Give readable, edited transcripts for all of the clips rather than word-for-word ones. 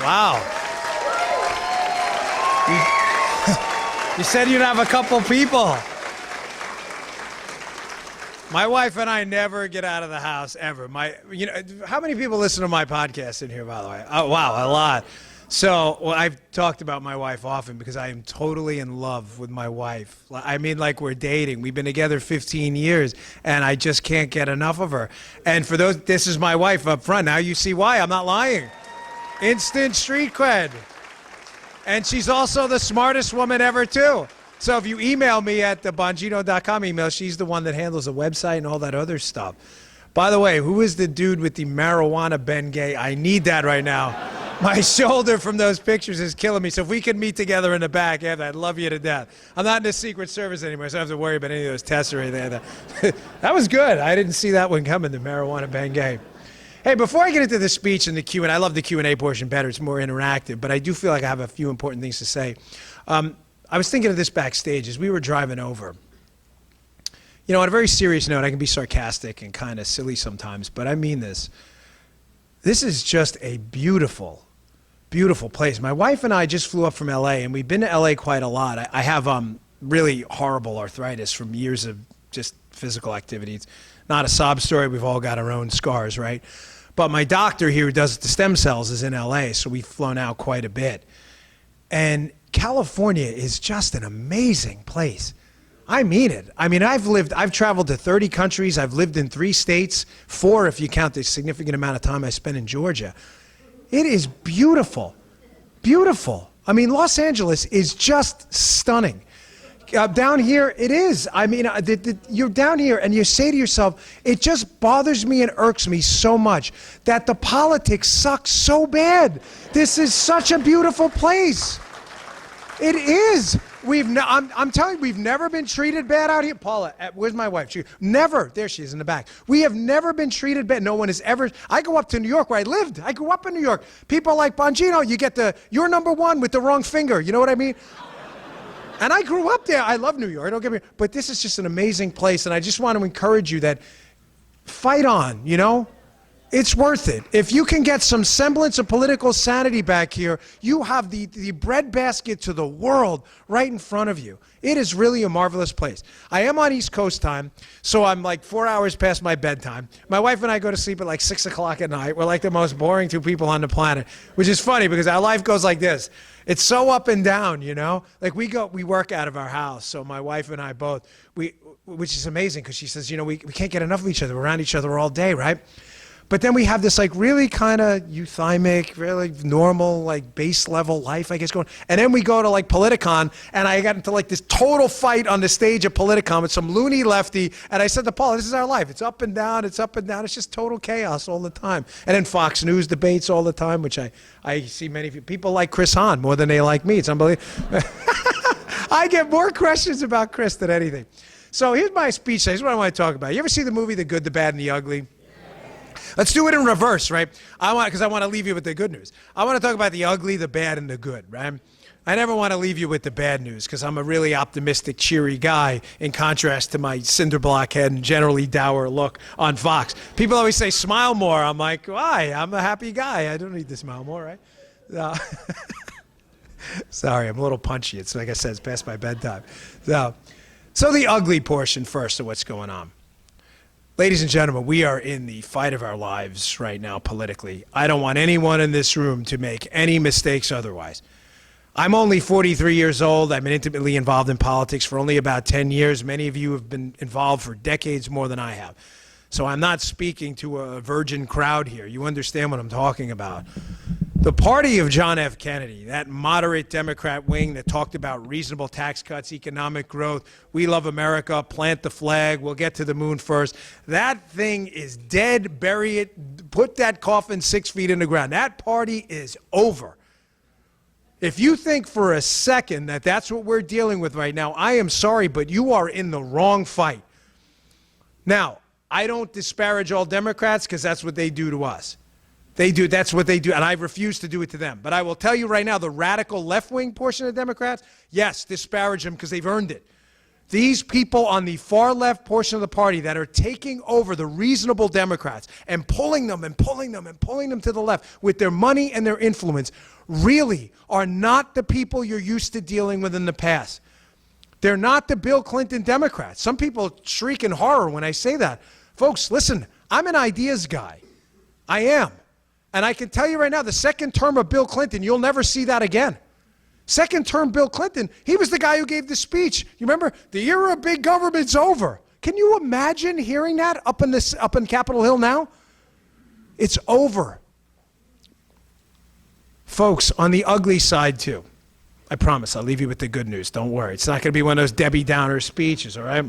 Wow. You said you'd have a couple people. My wife and I never get out of the house ever. How many people listen to my podcast in here, by the way? Oh, wow, a lot. So, I've talked about my wife often because I am totally in love with my wife. I mean, like we're dating. We've been together 15 years, and I just can't get enough of her. And for those, this is my wife up front. Now you see why. I'm not lying. Instant street cred. And she's also the smartest woman ever, too. So if you email me at the Bongino.com email, she's the one that handles the website and all that other stuff. By the way, who is the dude with the marijuana Bengay? I need that right now. My shoulder from those pictures is killing me. So if we could meet together in the back, I'd love you to death. I'm not in the Secret Service anymore, so I don't have to worry about any of those tests or anything. That was good. I didn't see that one coming, the marijuana Bengay. Hey, before I get into the speech and the Q&A, I love the Q&A portion better. It's more interactive, but I do feel like I have a few important things to say. I was thinking of this backstage as we were driving over. You know, on a very serious note, I can be sarcastic and kind of silly sometimes, but I mean this. This is just a beautiful, beautiful place. My wife and I just flew up from LA, and we've been to LA quite a lot. I have really horrible arthritis from years of just physical activity. It's not a sob story. We've all got our own scars, right? But my doctor here who does the stem cells is in LA, so we've flown out quite a bit. And California is just an amazing place. I mean it. I mean, I've traveled to 30 countries. I've lived in 3 states, 4 if you count the significant amount of time I spent in Georgia. It is beautiful, beautiful. I mean, Los Angeles is just stunning. Down here, it is. I mean, you're down here and you say to yourself, it just bothers me and irks me so much that the politics suck so bad. This is such a beautiful place. It is. I'm telling you, we've never been treated bad out here. Paula, where's my wife? Never. There she is in the back. We have never been treated bad. No one has ever. I go up to New York where I lived. I grew up in New York. People are like, Bongino, you're number one with the wrong finger. You know what I mean? And I grew up there. I love New York. Don't get me. But this is just an amazing place. And I just want to encourage you that fight on, you know? It's worth it. If you can get some semblance of political sanity back here, you have the breadbasket to the world right in front of you. It is really a marvelous place. I am on East Coast time, so I'm like 4 hours past my bedtime. My wife and I go to sleep at like 6 o'clock at night. We're like the most boring 2 people on the planet, which is funny because our life goes like this. It's so up and down, you know? Like we work out of our house, so my wife and I both, which is amazing because she says, you know, we can't get enough of each other. We're around each other all day, right? But then we have this like really kind of euthymic, really normal, like base level life, I guess, going. And then we go to like Politicon, and I got into like this total fight on the stage of Politicon with some loony lefty. And I said to Paul, this is our life. It's up and down. It's up and down. It's just total chaos all the time. And then Fox News debates all the time, which I see many people like Chris Hahn more than they like me. It's unbelievable. I get more questions about Chris than anything. So here's my speech. Here's what I want to talk about. You ever see the movie The Good, the Bad, and the Ugly? Let's do it in reverse, right? Because I want to leave you with the good news. I want to talk about the ugly, the bad, and the good, right? I never want to leave you with the bad news because I'm a really optimistic, cheery guy in contrast to my cinder block head and generally dour look on Fox. People always say, smile more. I'm like, why? I'm a happy guy. I don't need to smile more, right? No. Sorry, I'm a little punchy. It's like I said, it's past my bedtime. So the ugly portion first of what's going on. Ladies and gentlemen, we are in the fight of our lives right now politically. I don't want anyone in this room to make any mistakes otherwise. I'm only 43 years old. I've been intimately involved in politics for only about 10 years. Many of you have been involved for decades more than I have. So I'm not speaking to a virgin crowd here. You understand what I'm talking about. The party of John F. Kennedy, that moderate Democrat wing that talked about reasonable tax cuts, economic growth, we love America, plant the flag, we'll get to the moon first. That thing is dead, bury it, put that coffin 6 feet in the ground. That party is over. If you think for a second that that's what we're dealing with right now, I am sorry, but you are in the wrong fight. Now, I don't disparage all Democrats because that's what they do to us. That's what they do, and I refuse to do it to them. But I will tell you right now, the radical left-wing portion of Democrats, yes, disparage them because they've earned it. These people on the far left portion of the party that are taking over the reasonable Democrats and pulling them and pulling them and pulling them to the left with their money and their influence really are not the people you're used to dealing with in the past. They're not the Bill Clinton Democrats. Some people shriek in horror when I say that. Folks, listen, I'm an ideas guy. I am. And I can tell you right now, the second term of Bill Clinton, you'll never see that again. Second term Bill Clinton, he was the guy who gave the speech. You remember? The era of big government's over. Can you imagine hearing that up in Capitol Hill now? It's over. Folks, on the ugly side too, I promise I'll leave you with the good news. Don't worry. It's not going to be one of those Debbie Downer speeches, all right?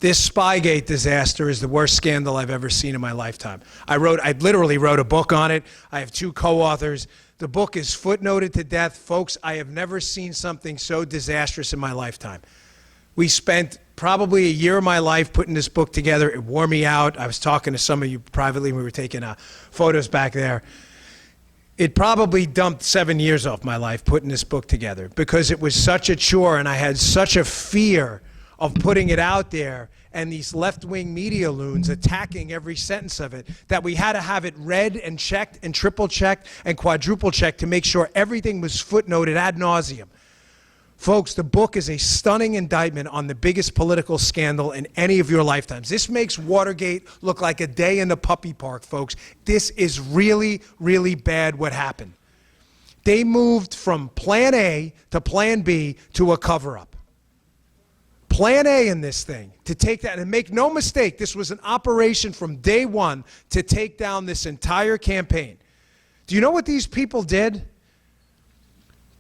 This Spygate disaster is the worst scandal I've ever seen in my lifetime. I literally wrote a book on it. I have 2 co-authors. The book is footnoted to death. Folks, I have never seen something so disastrous in my lifetime. We spent probably a year of my life putting this book together. It wore me out. I was talking to some of you privately when we were taking photos back there. It probably dumped 7 years off my life putting this book together because it was such a chore and I had such a fear of putting it out there and these left-wing media loons attacking every sentence of it, that we had to have it read and checked and triple-checked and quadruple-checked to make sure everything was footnoted ad nauseum. Folks, the book is a stunning indictment on the biggest political scandal in any of your lifetimes. This makes Watergate look like a day in the puppy park, folks. This is really, really bad what happened. They moved from Plan A to Plan B to a cover-up. Plan A in this thing, to take that, and make no mistake, this was an operation from day one to take down this entire campaign. Do you know what these people did?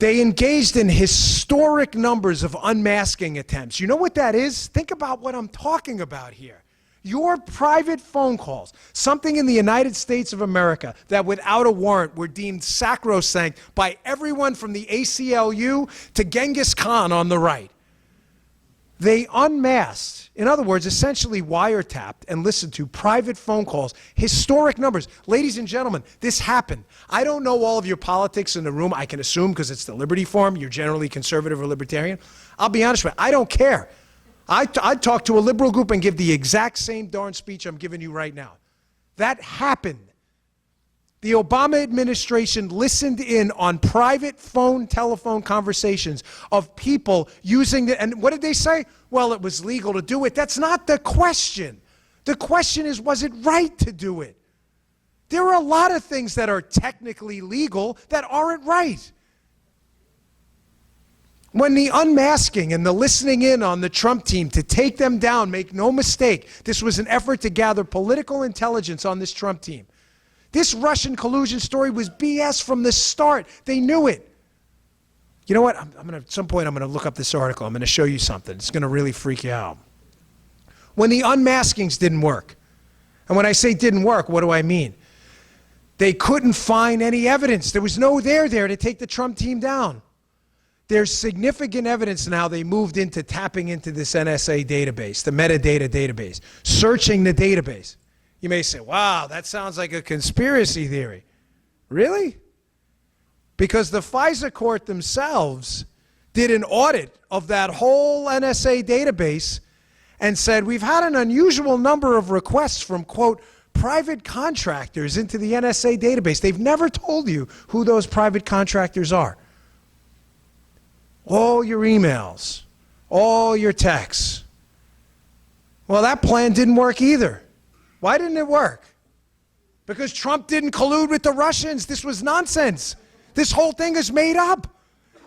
They engaged in historic numbers of unmasking attempts. You know what that is? Think about what I'm talking about here. Your private phone calls, something in the United States of America that without a warrant were deemed sacrosanct by everyone from the ACLU to Genghis Khan on the right. They unmasked, in other words, essentially wiretapped and listened to private phone calls, historic numbers. Ladies and gentlemen, this happened. I don't know all of your politics in the room. I can assume because it's the Liberty Forum, you're generally conservative or libertarian. I'll be honest with you, I don't care. I'd talk to a liberal group and give the exact same darn speech I'm giving you right now. That happened. The Obama administration listened in on private telephone conversations of people using it. And what did they say? Well, it was legal to do it. That's not the question. The question is, was it right to do it? There are a lot of things that are technically legal that aren't right. When the unmasking and the listening in on the Trump team to take them down, make no mistake, this was an effort to gather political intelligence on this Trump team. This Russian collusion story was BS from the start. They knew it. You know what? At some point, I'm going to look up this article. I'm going to show you something. It's going to really freak you out. When the unmaskings didn't work, and when I say didn't work, what do I mean? They couldn't find any evidence. There was no there to take the Trump team down. There's significant evidence now they moved into tapping into this NSA database, the metadata database, searching the database. You may say, wow, that sounds like a conspiracy theory. Really? Because the FISA court themselves did an audit of that whole NSA database and said, we've had an unusual number of requests from, quote, private contractors into the NSA database. They've never told you who those private contractors are. All your emails, all your texts. Well, that plan didn't work either. Why didn't it work? Because Trump didn't collude with the Russians. This was nonsense. This whole thing is made up.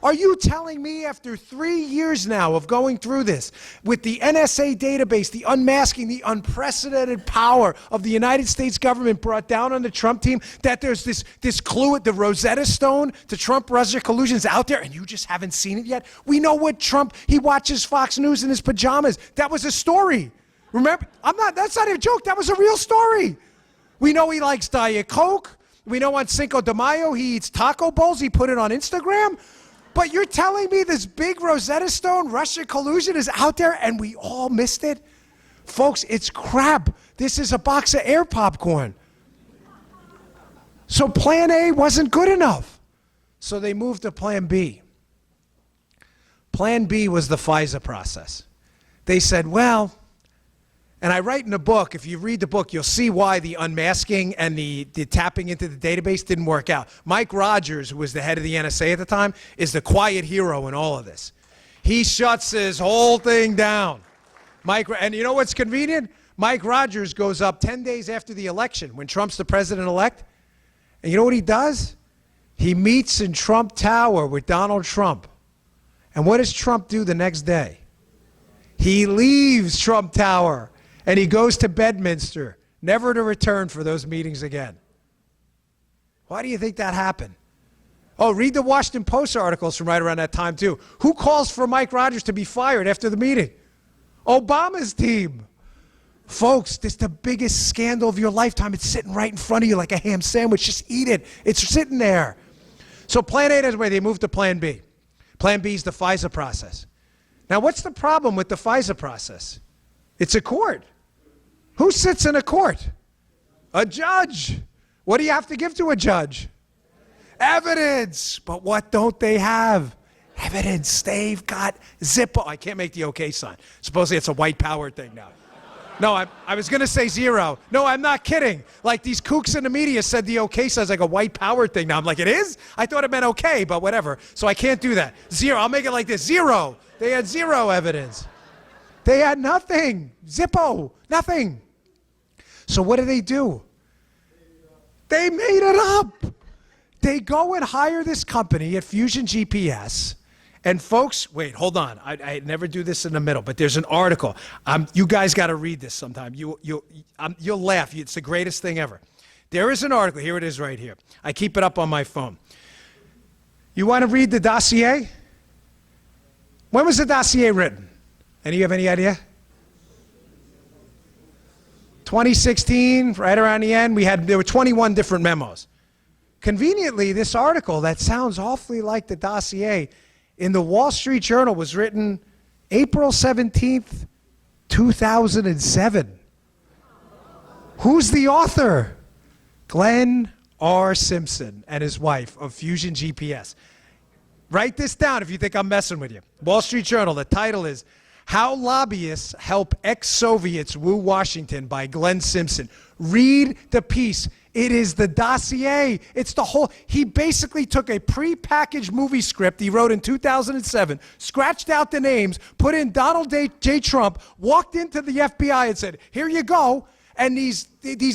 Are you telling me after 3 years now of going through this, with the NSA database, the unmasking, the unprecedented power of the United States government brought down on the Trump team, that there's this clue, the Rosetta Stone to Trump-Russia collusion's out there and you just haven't seen it yet? We know what Trump, he watches Fox News in his pajamas. That was a story. Remember, that's not a joke. That was a real story. We know he likes Diet Coke. We know on Cinco de Mayo he eats taco bowls. He put it on Instagram. But you're telling me this big Rosetta Stone Russia collusion is out there and we all missed it? Folks, it's crap. This is a box of air popcorn. So Plan A wasn't good enough. So they moved to Plan B. Plan B was the FISA process. They said, well, and I write in the book, if you read the book, you'll see why the unmasking and the tapping into the database didn't work out. Mike Rogers, who was the head of the NSA at the time, is the quiet hero in all of this. He shuts his whole thing down. And you know what's convenient? Mike Rogers goes up 10 days after the election when Trump's the president-elect. And you know what he does? He meets in Trump Tower with Donald Trump. And what does Trump do the next day? He leaves Trump Tower and he goes to Bedminster, never to return for those meetings again. Why do you think that happened? Oh, read the Washington Post articles from right around that time, too. Who calls for Mike Rogers to be fired after the meeting? Obama's team. Folks, this is the biggest scandal of your lifetime. It's sitting right in front of you like a ham sandwich. Just eat it. It's sitting there. So Plan A is where they moved to Plan B. Plan B is the FISA process. Now, what's the problem with the FISA process? It's a court. Who sits in a court? A judge. What do you have to give to a judge? Evidence. But what don't they have? Evidence. They've got Zippo. I can't make the okay sign. Supposedly it's a white power thing now. No, I was going to say zero. No, I'm not kidding. Like these kooks in the media said the okay sign is like a white power thing now. I'm like, it is? I thought it meant okay, but whatever. So I can't do that. Zero. I'll make it like this. Zero. They had zero evidence. They had nothing. Zippo. Nothing. So what do? They made it up. They go and hire this company at Fusion GPS. And folks, wait, hold on. I never do this in the middle, but there's an article. You guys got to read this sometime. You'll laugh. It's the greatest thing ever. There is an article. Here it is right here. I keep it up on my phone. You want to read the dossier? When was the dossier written? You have any idea? 2016, right around the end. There were 21 different memos. Conveniently, this article that sounds awfully like the dossier in the Wall Street Journal was written April 17th, 2007. Who's the author? Glenn R. Simpson and his wife of Fusion GPS. Write this down if you think I'm messing with you. Wall Street Journal, the title is How Lobbyists Help Ex-Soviets Woo Washington by Glenn Simpson. Read the piece. It is the dossier. It's the whole. He basically took a pre-packaged movie script he wrote in 2007, scratched out the names, put in Donald J. Trump, walked into the FBI and said, here you go. And these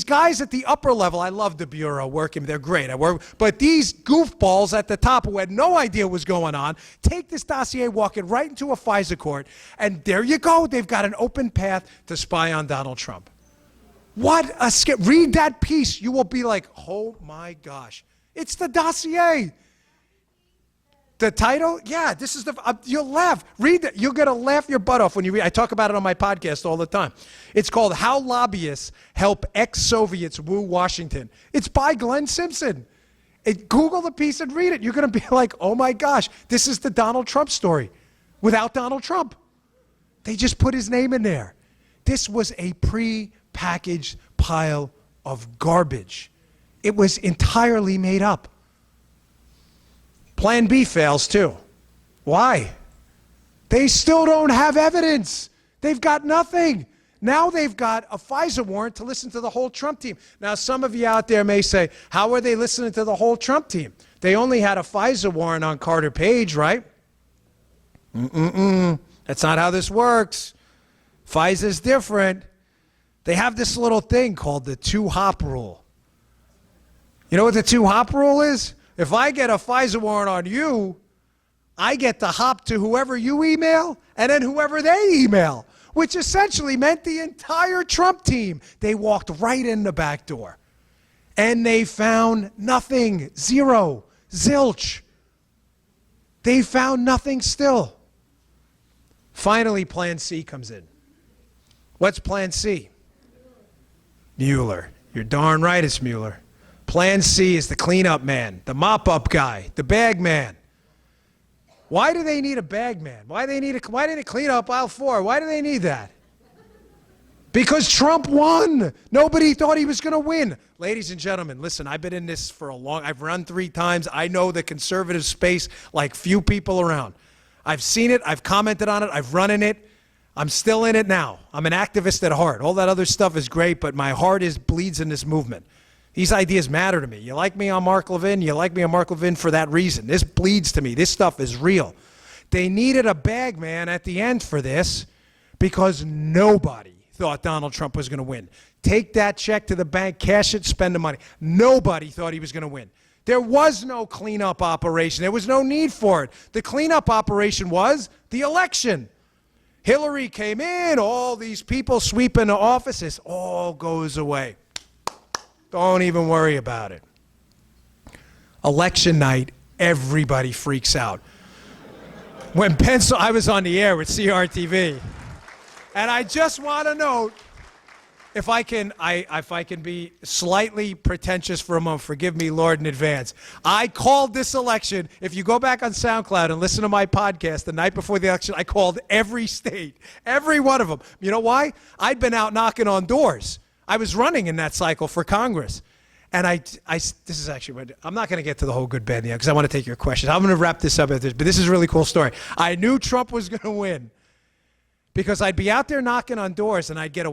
guys at the upper level, I love the Bureau working, they're great. But these goofballs at the top who had no idea what was going on, take this dossier, walk it right into a FISA court, and there you go. They've got an open path to spy on Donald Trump. What a skip. Read that piece. You will be like, oh my gosh. It's the dossier. The title? Yeah, this is you'll laugh. Read it. You're going to laugh your butt off when you read. I talk about it on my podcast all the time. It's called How Lobbyists Help Ex-Soviets Woo Washington. It's by Glenn Simpson. Google the piece and read it. You're going to be like, oh my gosh, this is the Donald Trump story without Donald Trump. They just put his name in there. This was a pre-packaged pile of garbage. It was entirely made up. Plan B fails too. Why? They still don't have evidence. They've got nothing. Now they've got a FISA warrant to listen to the whole Trump team. Now some of you out there may say, how are they listening to the whole Trump team? They only had a FISA warrant on Carter Page, right? That's not how this works. FISA's different. They have this little thing called the two-hop rule. You know what the two-hop rule is? If I get a FISA warrant on you, I get to hop to whoever you email and then whoever they email, which essentially meant the entire Trump team. They walked right in the back door and they found nothing. Zero. Zilch. They found nothing still. Finally, Plan C comes in. What's Plan C? Mueller. You're darn right it's Mueller. Plan C is the cleanup man, the mop-up guy, the bag man. Why do they need a bag man? Why do they clean up aisle 4? Why do they need that? Because Trump won. Nobody thought he was going to win. Ladies and gentlemen, listen, I've been in this for I've run 3 times. I know the conservative space like few people around. I've seen it. I've commented on it. I've run in it. I'm still in it now. I'm an activist at heart. All that other stuff is great, but my heart bleeds in this movement. These ideas matter to me. You like me on Mark Levin? You like me on Mark Levin for that reason. This bleeds to me. This stuff is real. They needed a bag man at the end for this because nobody thought Donald Trump was going to win. Take that check to the bank, cash it, spend the money. Nobody thought he was going to win. There was no cleanup operation. There was no need for it. The cleanup operation was the election. Hillary came in, all these people sweeping the offices, all goes away. Don't even worry about it. Election night, everybody freaks out. I was on the air with CRTV, and I just want to note, if I can be slightly pretentious for a moment, forgive me, Lord, in advance. I called this election. If you go back on SoundCloud and listen to my podcast the night before the election, I called every state, every one of them. You know why? I'd been out knocking on doors. I was running in that cycle for Congress. And this is actually, I'm not going to get to the whole good, bad, because I want to take your questions. I'm going to wrap this up at this, but this is a really cool story. I knew Trump was going to win. Because I'd be out there knocking on doors, and I'd get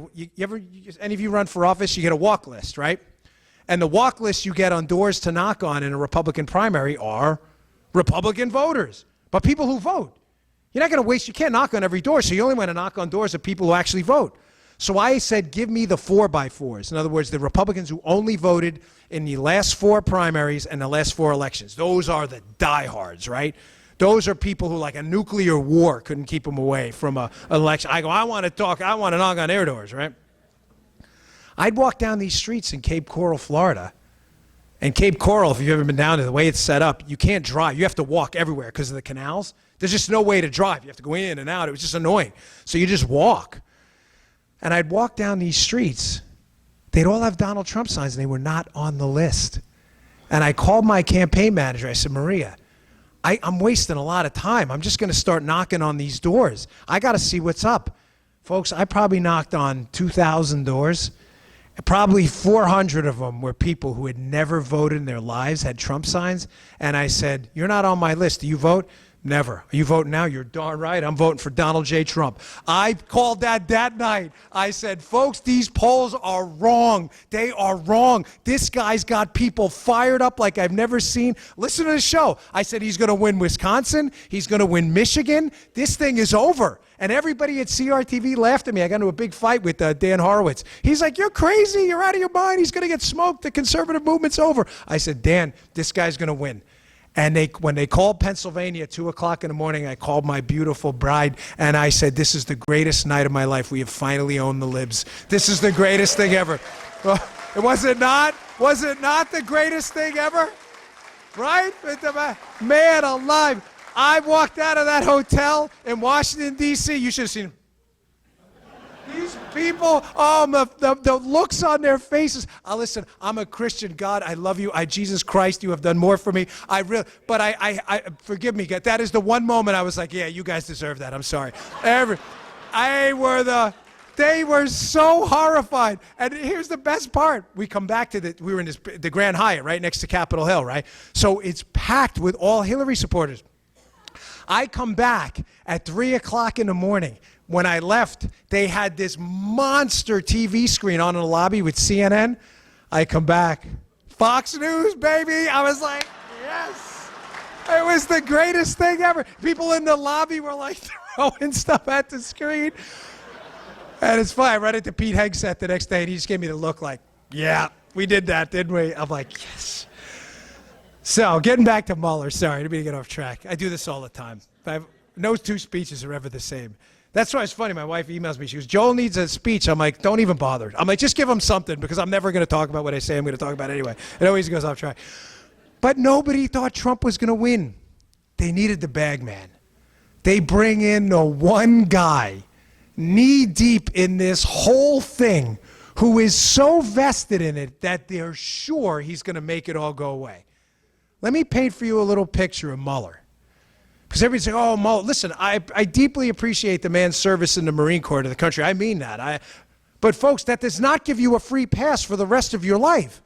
any of you run for office, you get a walk list, right? And the walk list you get on doors to knock on in a Republican primary are Republican voters, but people who vote. You're not going to you can't knock on every door, so you only want to knock on doors of people who actually vote. So I said, give me the 4x4s. In other words, the Republicans who only voted in the last 4 primaries and the last 4 elections. Those are the diehards, right? Those are people who, like a nuclear war, couldn't keep them away from an election. I go, I want to talk, I want to knock on their doors, right? I'd walk down these streets in Cape Coral, Florida. And Cape Coral, if you've ever been down there, the way it's set up, you can't drive. You have to walk everywhere because of the canals. There's just no way to drive. You have to go in and out. It was just annoying. So you just walk. And I'd walk down these streets. They'd all have Donald Trump signs, and they were not on the list. And I called my campaign manager. I said, Maria, I'm wasting a lot of time. I'm just going to start knocking on these doors. I got to see what's up. Folks, I probably knocked on 2,000 doors. Probably 400 of them were people who had never voted in their lives, had Trump signs. And I said, you're not on my list. Do you vote? Never. Are you voting now? You're darn right. I'm voting for Donald J. Trump. I called that night. I said, folks, these polls are wrong. They are wrong. This guy's got people fired up like I've never seen. Listen to the show. I said he's going to win Wisconsin. He's going to win Michigan. This thing is over. And everybody at CRTV laughed at me. I got into a big fight with Dan Horowitz. He's like, you're crazy. You're out of your mind. He's going to get smoked. The conservative movement's over. I said, Dan, this guy's going to win. And when they called Pennsylvania at 2 o'clock in the morning, I called my beautiful bride, and I said, this is the greatest night of my life. We have finally owned the libs. This is the greatest thing ever. Was it not? Was it not the greatest thing ever? Right? Man alive. I walked out of that hotel in Washington, D.C. You should have seen these people, the looks on their faces. Listen, I'm a Christian. God, I love you. Jesus Christ, you have done more for me. But I forgive me. That is the one moment I was like, yeah, you guys deserve that. I'm sorry. They were so horrified. And here's the best part. We come back to we were in the Grand Hyatt right next to Capitol Hill, right? So it's packed with all Hillary supporters. I come back at 3 o'clock in the morning. When I left, they had this monster TV screen on in the lobby with CNN. I come back, Fox News, baby. I was like, yes. It was the greatest thing ever. People in the lobby were like throwing stuff at the screen. And it's funny, I read it to Pete Hegseth the next day, and he just gave me the look like, yeah, we did that, didn't we? I'm like, yes. So getting back to Mueller, sorry, I didn't mean to get off track. I do this all the time. No 2 speeches are ever the same. That's why it's funny. My wife emails me. She goes, Joel needs a speech. I'm like, don't even bother. I'm like, just give him something because I'm never going to talk about what I say I'm going to talk about anyway. It always goes off track. But nobody thought Trump was going to win. They needed the bag man. They bring in the one guy knee deep in this whole thing who is so vested in it that they're sure he's going to make it all go away. Let me paint for you a little picture of Mueller. Because everybody's saying, oh, Mueller, listen, I deeply appreciate the man's service in the Marine Corps to the country. I mean that. But folks, that does not give you a free pass for the rest of your life.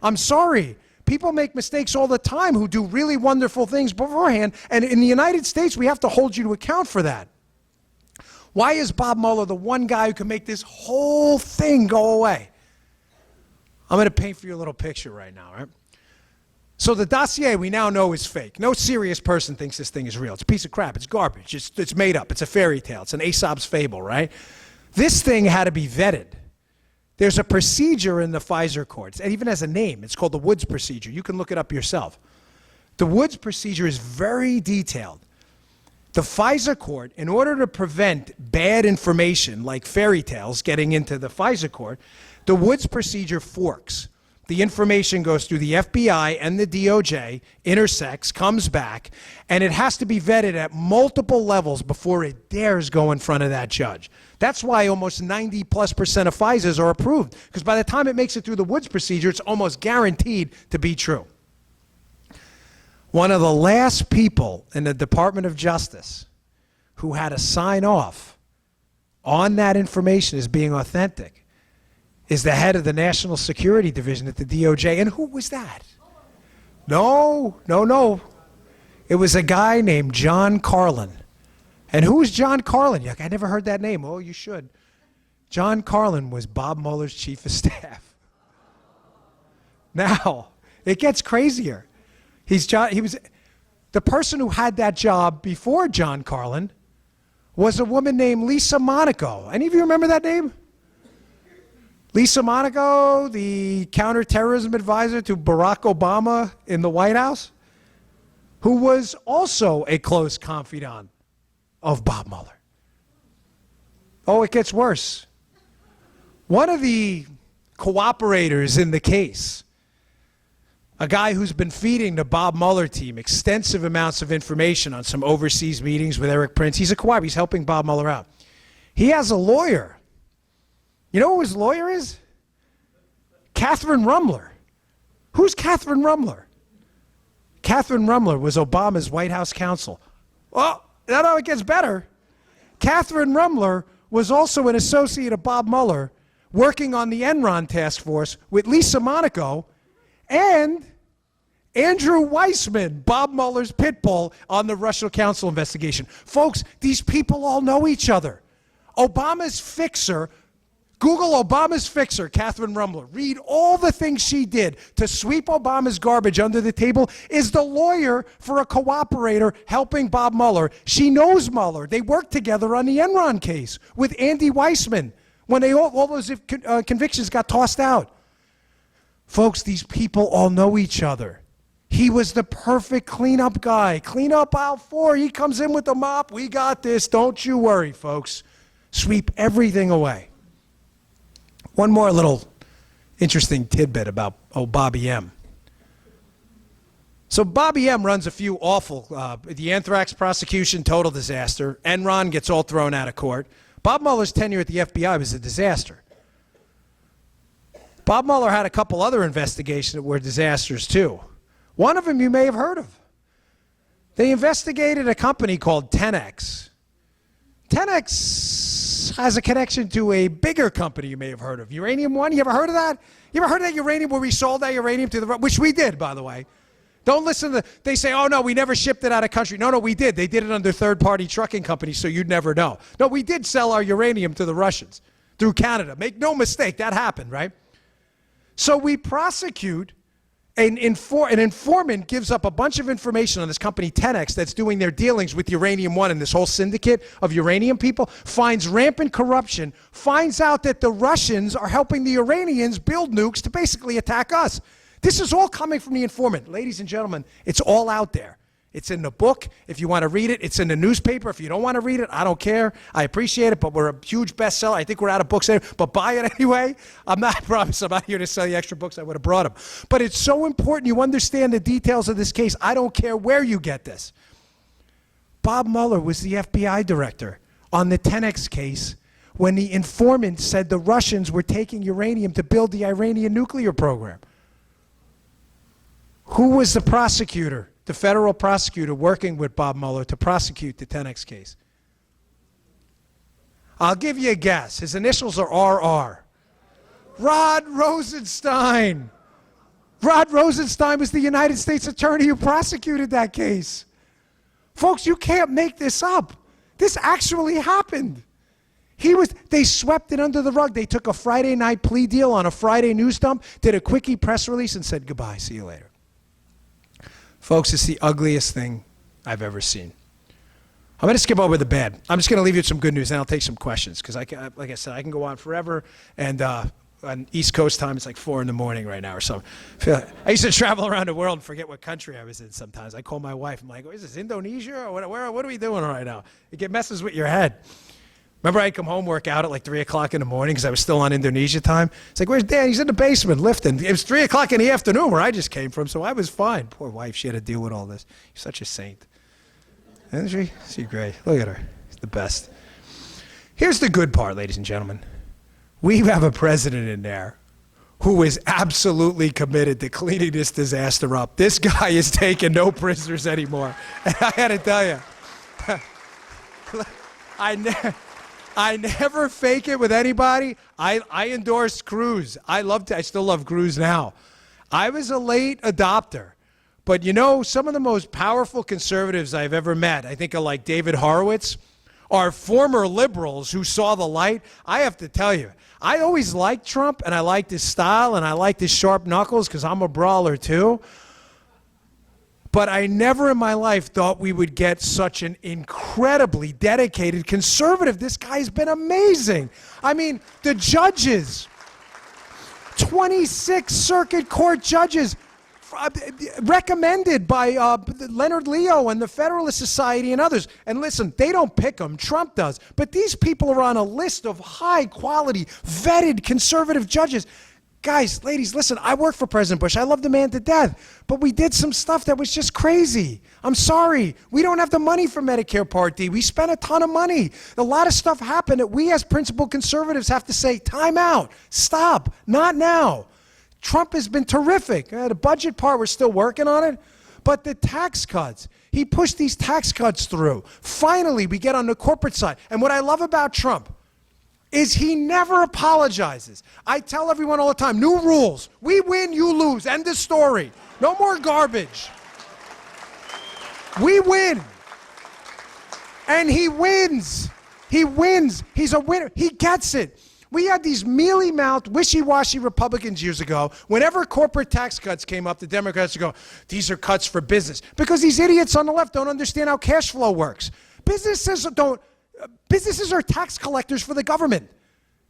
I'm sorry. People make mistakes all the time who do really wonderful things beforehand, and in the United States, we have to hold you to account for that. Why is Bob Mueller the one guy who can make this whole thing go away? I'm going to paint for you a little picture right now, right? So the dossier we now know is fake. No serious person thinks this thing is real. It's a piece of crap. It's garbage. It's made up. It's a fairy tale. It's an Aesop's fable, right? This thing had to be vetted. There's a procedure in the Pfizer courts. It even has a name. It's called the Woods procedure. You can look it up yourself. The Woods procedure is very detailed. The Pfizer court, in order to prevent bad information like fairy tales getting into the Pfizer court, the Woods procedure forks. The information goes through the FBI and the DOJ, intersects, comes back, and it has to be vetted at multiple levels before it dares go in front of that judge. That's why almost 90+% of FISAs are approved, because by the time it makes it through the Woods procedure, it's almost guaranteed to be true. One of the last people in the Department of Justice who had to sign off on that information as being authentic is the head of the National Security Division at the DOJ. And who was that? No. It was a guy named John Carlin. And who was John Carlin? You're like, I never heard that name. Oh, you should. John Carlin was Bob Mueller's chief of staff. Now, it gets crazier. He was the person who had that job before John Carlin was a woman named Lisa Monaco. Any of you remember that name? Lisa Monaco, the counterterrorism advisor to Barack Obama in the White House, who was also a close confidant of Bob Mueller. Oh, it gets worse. One of the cooperators in the case, a guy who's been feeding the Bob Mueller team extensive amounts of information on some overseas meetings with Eric Prince. He's a cooperator. He's helping Bob Mueller out. He has a lawyer. You know who his lawyer is? Catherine Rumler. Who's Catherine Rumler? Catherine Rumler was Obama's White House counsel. Well, that's how it gets better. Catherine Rumler was also an associate of Bob Mueller working on the Enron task force with Lisa Monaco and Andrew Weissman, Bob Mueller's pit bull on the Russian counsel investigation. Folks, these people all know each other. Obama's fixer, Google Obama's fixer, Catherine Rumler. Read all the things she did to sweep Obama's garbage under the table, is the lawyer for a cooperator helping Bob Mueller. She knows Mueller. They worked together on the Enron case with Andy Weissman when all those convictions got tossed out. Folks, these people all know each other. He was the perfect cleanup guy. Clean up aisle 4. He comes in with the mop. We got this. Don't you worry, folks. Sweep everything away. One more little interesting tidbit about Bobby M. So Bobby M runs a few awful, the anthrax prosecution, total disaster. Enron gets all thrown out of court. Bob Mueller's tenure at the FBI was a disaster. Bob Mueller had a couple other investigations that were disasters too. One of them you may have heard of. They investigated a company called 10X. 10X has a connection to a bigger company you may have heard of. Uranium One, you ever heard of that? You ever heard of that uranium where we sold that uranium to the, which we did, by the way. Don't listen to, they say, oh no, we never shipped it out of country. No, we did. They did it under third-party trucking companies, so you'd never know. No, we did sell our uranium to the Russians through Canada. Make no mistake, that happened, right? So we prosecute. An informant gives up a bunch of information on this company 10X that's doing their dealings with Uranium One and this whole syndicate of uranium people, finds rampant corruption, finds out that the Russians are helping the Iranians build nukes to basically attack us. This is all coming from the informant. Ladies and gentlemen, it's all out there. It's in the book if you want to read it. It's in the newspaper if you don't want to read it. I don't care. I appreciate it, but we're a huge bestseller. I think we're out of books there, but buy it anyway. I promise I'm not here to sell you extra books. I would have brought them. But it's so important you understand the details of this case. I don't care where you get this. Bob Mueller was the FBI director on the 10X case when the informant said the Russians were taking uranium to build the Iranian nuclear program. Who was the prosecutor? The federal prosecutor working with Bob Mueller to prosecute the 10X case. I'll give you a guess. His initials are RR. Rod Rosenstein. Rod Rosenstein was the United States attorney who prosecuted that case. Folks, you can't make this up. This actually happened. They swept it under the rug. They took a Friday night plea deal on a Friday news dump, did a quickie press release, and said goodbye, see you later. Folks, it's the ugliest thing I've ever seen. I'm going to skip over the bad. I'm just going to leave you with some good news, and I'll take some questions, because like I said, I can go on forever, and on East Coast time, it's like 4 in the morning right now or something. I used to travel around the world and forget what country I was in sometimes. I call my wife. I'm like, is this Indonesia? Or what are we doing right now? It messes with your head. Remember, I'd come home, work out at like 3 o'clock in the morning because I was still on Indonesia time. It's like, where's Dan? He's in the basement lifting. It was 3 o'clock in the afternoon where I just came from, so I was fine. Poor wife, she had to deal with all this. She's such a saint. Isn't she? She's great. Look at her. She's the best. Here's the good part, ladies and gentlemen. We have a president in there who is absolutely committed to cleaning this disaster up. This guy is taking no prisoners anymore. And I had to tell you, I never fake it with anybody. I endorse Cruz. I still love Cruz now. I was a late adopter. But you know, some of the most powerful conservatives I've ever met, I think of like David Horowitz, are former liberals who saw the light. I have to tell you, I always liked Trump, and I liked his style, and I liked his sharp knuckles because I'm a brawler too. But I never in my life thought we would get such an incredibly dedicated conservative. This guy's been amazing. I mean, the judges, 26 circuit court judges, recommended by Leonard Leo and the Federalist Society and others. And listen, they don't pick them, Trump does. But these people are on a list of high-quality, vetted conservative judges. Guys, ladies, listen, I work for President Bush. I love the man to death. But we did some stuff that was just crazy. I'm sorry. We don't have the money for Medicare Part D. We spent a ton of money. A lot of stuff happened that we as principled conservatives have to say, time out, stop, not now. Trump has been terrific. The budget part, we're still working on it. But the tax cuts, he pushed these tax cuts through. Finally, we get on the corporate side. And what I love about Trump is he never apologizes. I tell everyone all the time, new rules. We win, you lose. End of story. No more garbage. We win. And he wins. He wins. He's a winner. He gets it. We had these mealy-mouthed, wishy-washy Republicans years ago. Whenever corporate tax cuts came up, the Democrats would go, these are cuts for business. Because these idiots on the left don't understand how cash flow works. Businesses are tax collectors for the government.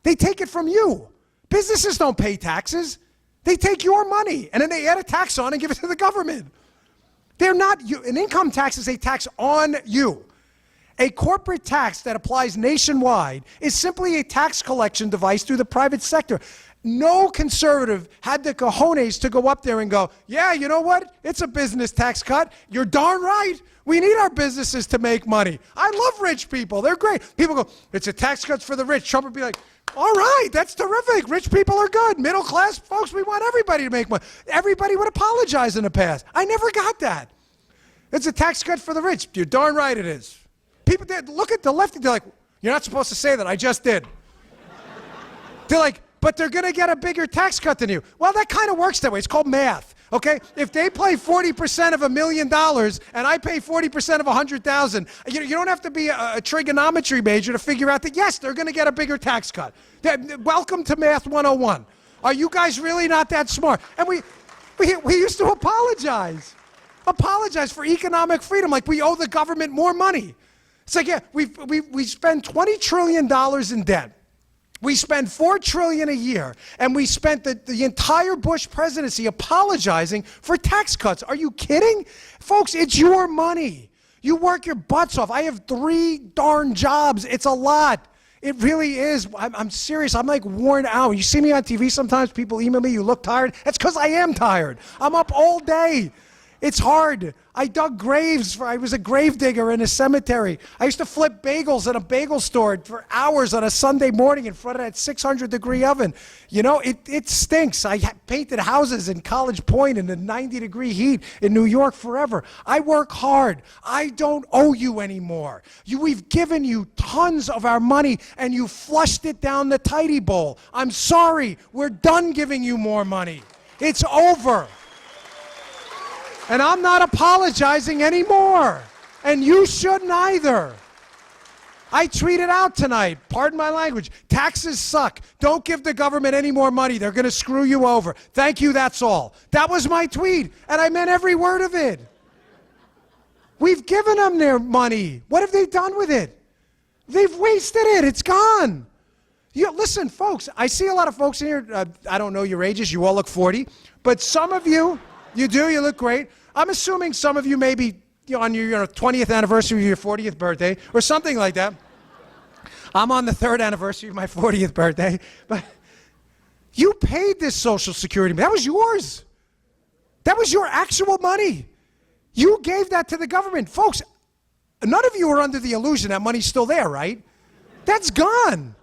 They take it from you. Businesses don't pay taxes. They take your money, and then they add a tax on and give it to the government. They're not you. An income tax is a tax on you. A corporate tax that applies nationwide is simply a tax collection device through the private sector. No conservative had the cojones to go up there and go, yeah, you know what? It's a business tax cut. You're darn right. We need our businesses to make money. I love rich people. They're great. People go, it's a tax cut for the rich. Trump would be like, all right, that's terrific. Rich people are good. Middle class folks, we want everybody to make money. Everybody would apologize in the past. I never got that. It's a tax cut for the rich. You're darn right it is. People look at the left and they're like, you're not supposed to say that. I just did. They're like, but they're going to get a bigger tax cut than you. Well, that kind of works that way. It's called math, okay? If they pay 40% of $1 million and I pay 40% of 100,000, you don't have to be a trigonometry major to figure out that, yes, they're going to get a bigger tax cut. Welcome to Math 101. Are you guys really not that smart? And we used to apologize for economic freedom, like we owe the government more money. It's like, yeah, we spend $20 trillion in debt. We spend $4 trillion a year, and we spent the entire Bush presidency apologizing for tax cuts. Are you kidding? Folks, it's your money. You work your butts off. I have 3 darn jobs. It's a lot. It really is. I'm serious. I'm like worn out. You see me on TV sometimes, people email me, you look tired. That's because I am tired. I'm up all day. It's hard. I dug graves. I was a grave digger in a cemetery. I used to flip bagels in a bagel store for hours on a Sunday morning in front of that 600-degree oven. You know, it stinks. I painted houses in College Point in the 90-degree heat in New York forever. I work hard. I don't owe you anymore. We've given you tons of our money, and you flushed it down the tidy bowl. I'm sorry. We're done giving you more money. It's over. And I'm not apologizing anymore. And you shouldn't either. I tweeted out tonight, pardon my language, taxes suck. Don't give the government any more money. They're going to screw you over. Thank you, that's all. That was my tweet, and I meant every word of it. We've given them their money. What have they done with it? They've wasted it. It's gone. Listen, folks, I see a lot of folks in here. I don't know your ages. You all look 40. But some of you, you do. You look great. I'm assuming some of you may be on your 20th anniversary of your 40th birthday or something like that. I'm on the 3rd anniversary of my 40th birthday. But you paid this Social Security. That was yours. That was your actual money. You gave that to the government. Folks, none of you are under the illusion that money's still there, right? That's gone.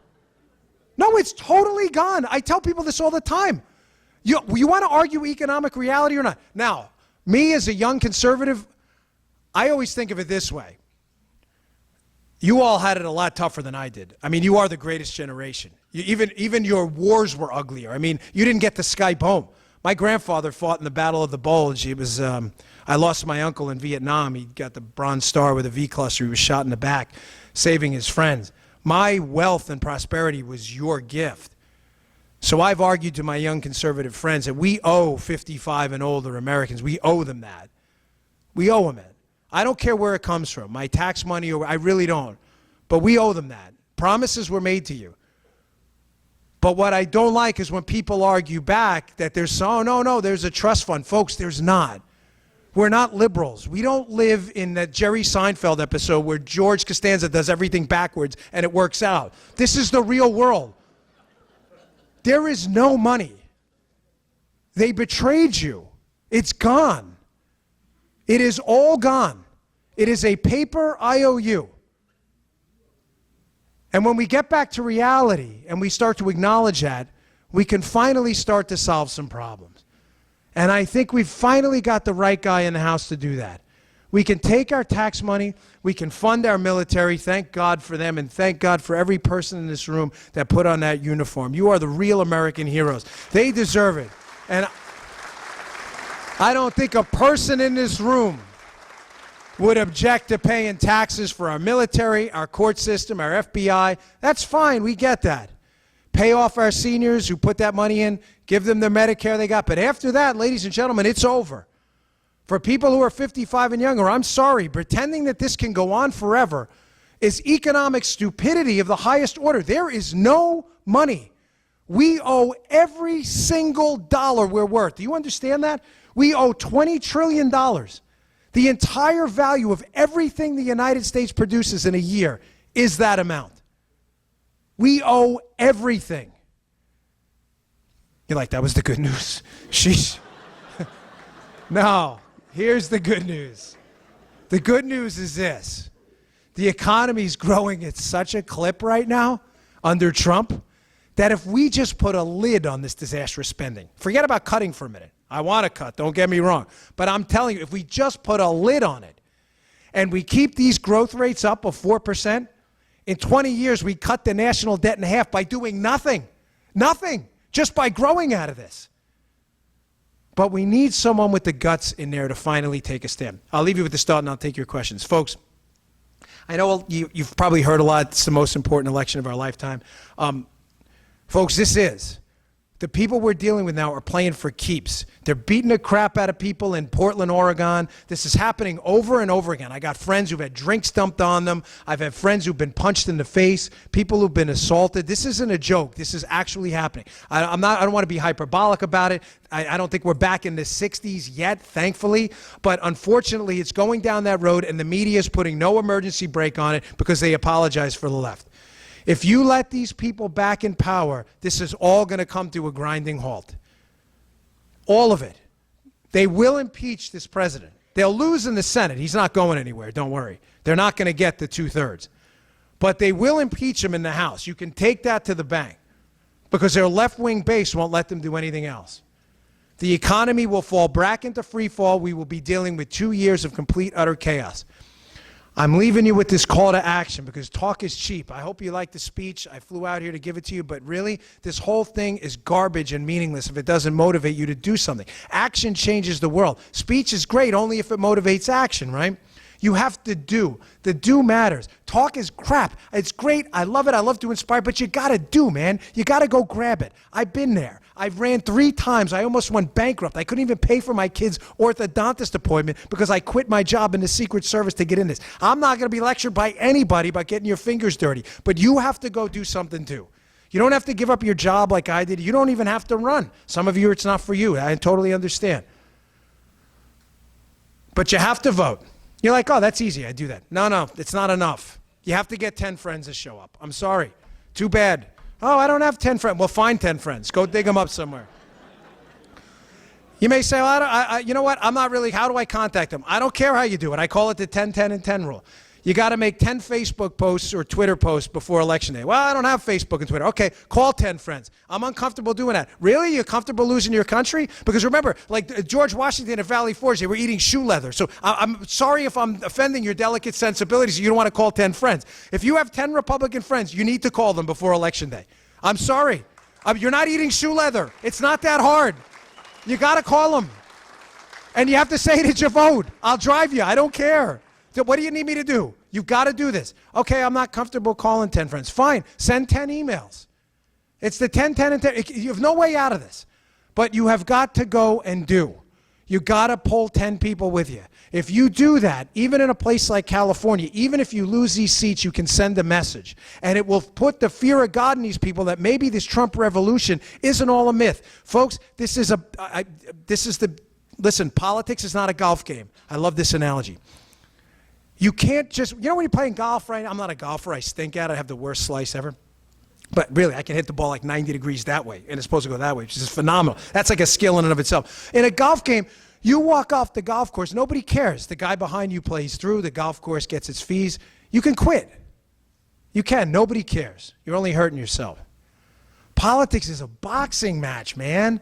No, it's totally gone. I tell people this all the time. You want to argue economic reality or not? Now, me as a young conservative, I always think of it this way. You all had it a lot tougher than I did. I mean, you are the greatest generation. Even your wars were uglier. I mean, you didn't get to Skype home. My grandfather fought in the Battle of the Bulge. I lost my uncle in Vietnam. He got the Bronze Star with a V cluster. He was shot in the back, saving his friends. My wealth and prosperity was your gift. So I've argued to my young conservative friends that we owe 55 and older Americans. We owe them that. We owe them it. I don't care where it comes from, my tax money, I really don't. But we owe them that. Promises were made to you. But what I don't like is when people argue back that there's, oh, no, there's a trust fund. Folks, there's not. We're not liberals. We don't live in that Jerry Seinfeld episode where George Costanza does everything backwards and it works out. This is the real world. There is no money. They betrayed you. It's gone. It is all gone. It is a paper IOU. And when we get back to reality and we start to acknowledge that, we can finally start to solve some problems. And I think we've finally got the right guy in the House to do that. We can take our tax money, we can fund our military, thank God for them, and thank God for every person in this room that put on that uniform. You are the real American heroes. They deserve it. And I don't think a person in this room would object to paying taxes for our military, our court system, our FBI. That's fine, we get that. Pay off our seniors who put that money in, give them the Medicare they got. But after that, ladies and gentlemen, it's over. For people who are 55 and younger, I'm sorry, pretending that this can go on forever is economic stupidity of the highest order. There is no money. We owe every single dollar we're worth. Do you understand that? We owe $20 trillion. The entire value of everything the United States produces in a year is that amount. We owe everything. You're like, that was the good news. Sheesh. No, here's the good news. The good news is this. The economy is growing at such a clip right now under Trump that if we just put a lid on this disastrous spending, forget about cutting for a minute. I want to cut, don't get me wrong. But I'm telling you, if we just put a lid on it and we keep these growth rates up of 4%, in 20 years we cut the national debt in half by doing nothing. Nothing. Just by growing out of this. But we need someone with the guts in there to finally take a stand. I'll leave you with this thought and I'll take your questions. Folks, I know you've probably heard a lot. It's the most important election of our lifetime. Folks, this is. The people we're dealing with now are playing for keeps. They're beating the crap out of people in Portland, Oregon. This is happening over and over again. I got friends who've had drinks dumped on them. I've had friends who've been punched in the face, people who've been assaulted. This isn't a joke. This is actually happening. I don't want to be hyperbolic about it. I don't think we're back in the 60s yet, thankfully. But unfortunately, it's going down that road, and the media is putting no emergency brake on it because they apologize for the left. If you let these people back in power, this is all going to come to a grinding halt. All of it. They will impeach this president. They'll lose in the Senate. He's not going anywhere, don't worry. They're not going to get the 2/3. But they will impeach him in the House. You can take that to the bank because their left-wing base won't let them do anything else. The economy will fall back into free fall. We will be dealing with 2 years of complete, utter chaos. I'm leaving you with this call to action because talk is cheap. I hope you like the speech. I flew out here to give it to you, but really, this whole thing is garbage and meaningless if it doesn't motivate you to do something. Action changes the world. Speech is great only if it motivates action, right? You have to do. The do matters. Talk is crap. It's great. I love it. I love to inspire, but you got to do, man. You got to go grab it. I've been there. I've ran 3 times. I almost went bankrupt. I couldn't even pay for my kid's orthodontist appointment because I quit my job in the Secret Service to get in this. I'm not going to be lectured by anybody about getting your fingers dirty, but you have to go do something too. You don't have to give up your job like I did. You don't even have to run. Some of you, it's not for you. I totally understand. But you have to vote. You're like, oh, that's easy. I do that. No, it's not enough. You have to get 10 friends to show up. I'm sorry. Too bad. Oh, I don't have 10 friends. Well, find 10 friends. Go dig them up somewhere. You may say, well, you know what? I'm not really, how do I contact them? I don't care how you do it. I call it the 10, 10, and 10 rule. You got to make 10 Facebook posts or Twitter posts before Election Day. Well, I don't have Facebook and Twitter. Okay, call 10 friends. I'm uncomfortable doing that. Really? You're comfortable losing your country? Because remember, like George Washington at Valley Forge, they were eating shoe leather. So I'm sorry if I'm offending your delicate sensibilities. You don't want to call 10 friends. If you have 10 Republican friends, you need to call them before Election Day. I'm sorry. You're not eating shoe leather. It's not that hard. You got to call them. And you have to say that you vote. I'll drive you. I don't care. So what do you need me to do? You've got to do this. Okay, I'm not comfortable calling 10 friends. Fine, send 10 emails. It's the 10, 10, and 10. You have no way out of this. But you have got to go and do. You got to pull 10 people with you. If you do that, even in a place like California, even if you lose these seats, you can send a message. And it will put the fear of God in these people that maybe this Trump revolution isn't all a myth. Folks, listen, politics is not a golf game. I love this analogy. You can't just, you know when you're playing golf, right? I'm not a golfer. I stink at it. I have the worst slice ever. But really, I can hit the ball like 90 degrees that way, and it's supposed to go that way, which is phenomenal. That's like a skill in and of itself. In a golf game, you walk off the golf course, nobody cares. The guy behind you plays through, the golf course gets its fees. You can quit. You can. Nobody cares. You're only hurting yourself. Politics is a boxing match, man.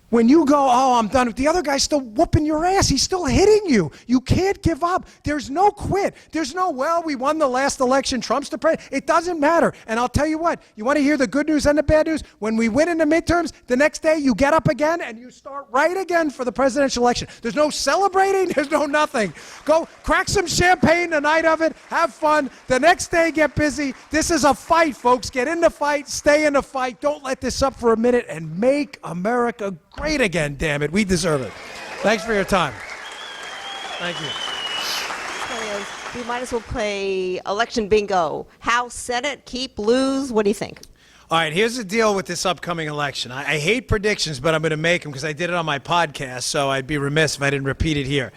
When you go, oh, I'm done, the other guy's still whooping your ass. He's still hitting you. You can't give up. There's no quit. There's no, well, we won the last election. Trump's the president. It doesn't matter. And I'll tell you what, you want to hear the good news and the bad news? When we win in the midterms, the next day you get up again and you start right again for the presidential election. There's no celebrating. There's no nothing. Go crack some champagne the night of it. Have fun. The next day, get busy. This is a fight, folks. Get in the fight. Stay in the fight. Don't let this up for a minute and make America great again, damn it. We deserve it. Thanks for your time. Thank you. We might as well play election bingo. House, Senate, keep, lose. What do you think? All right, here's the deal with this upcoming election. I hate predictions, but I'm going to make them because I did it on my podcast, so I'd be remiss if I didn't repeat it here.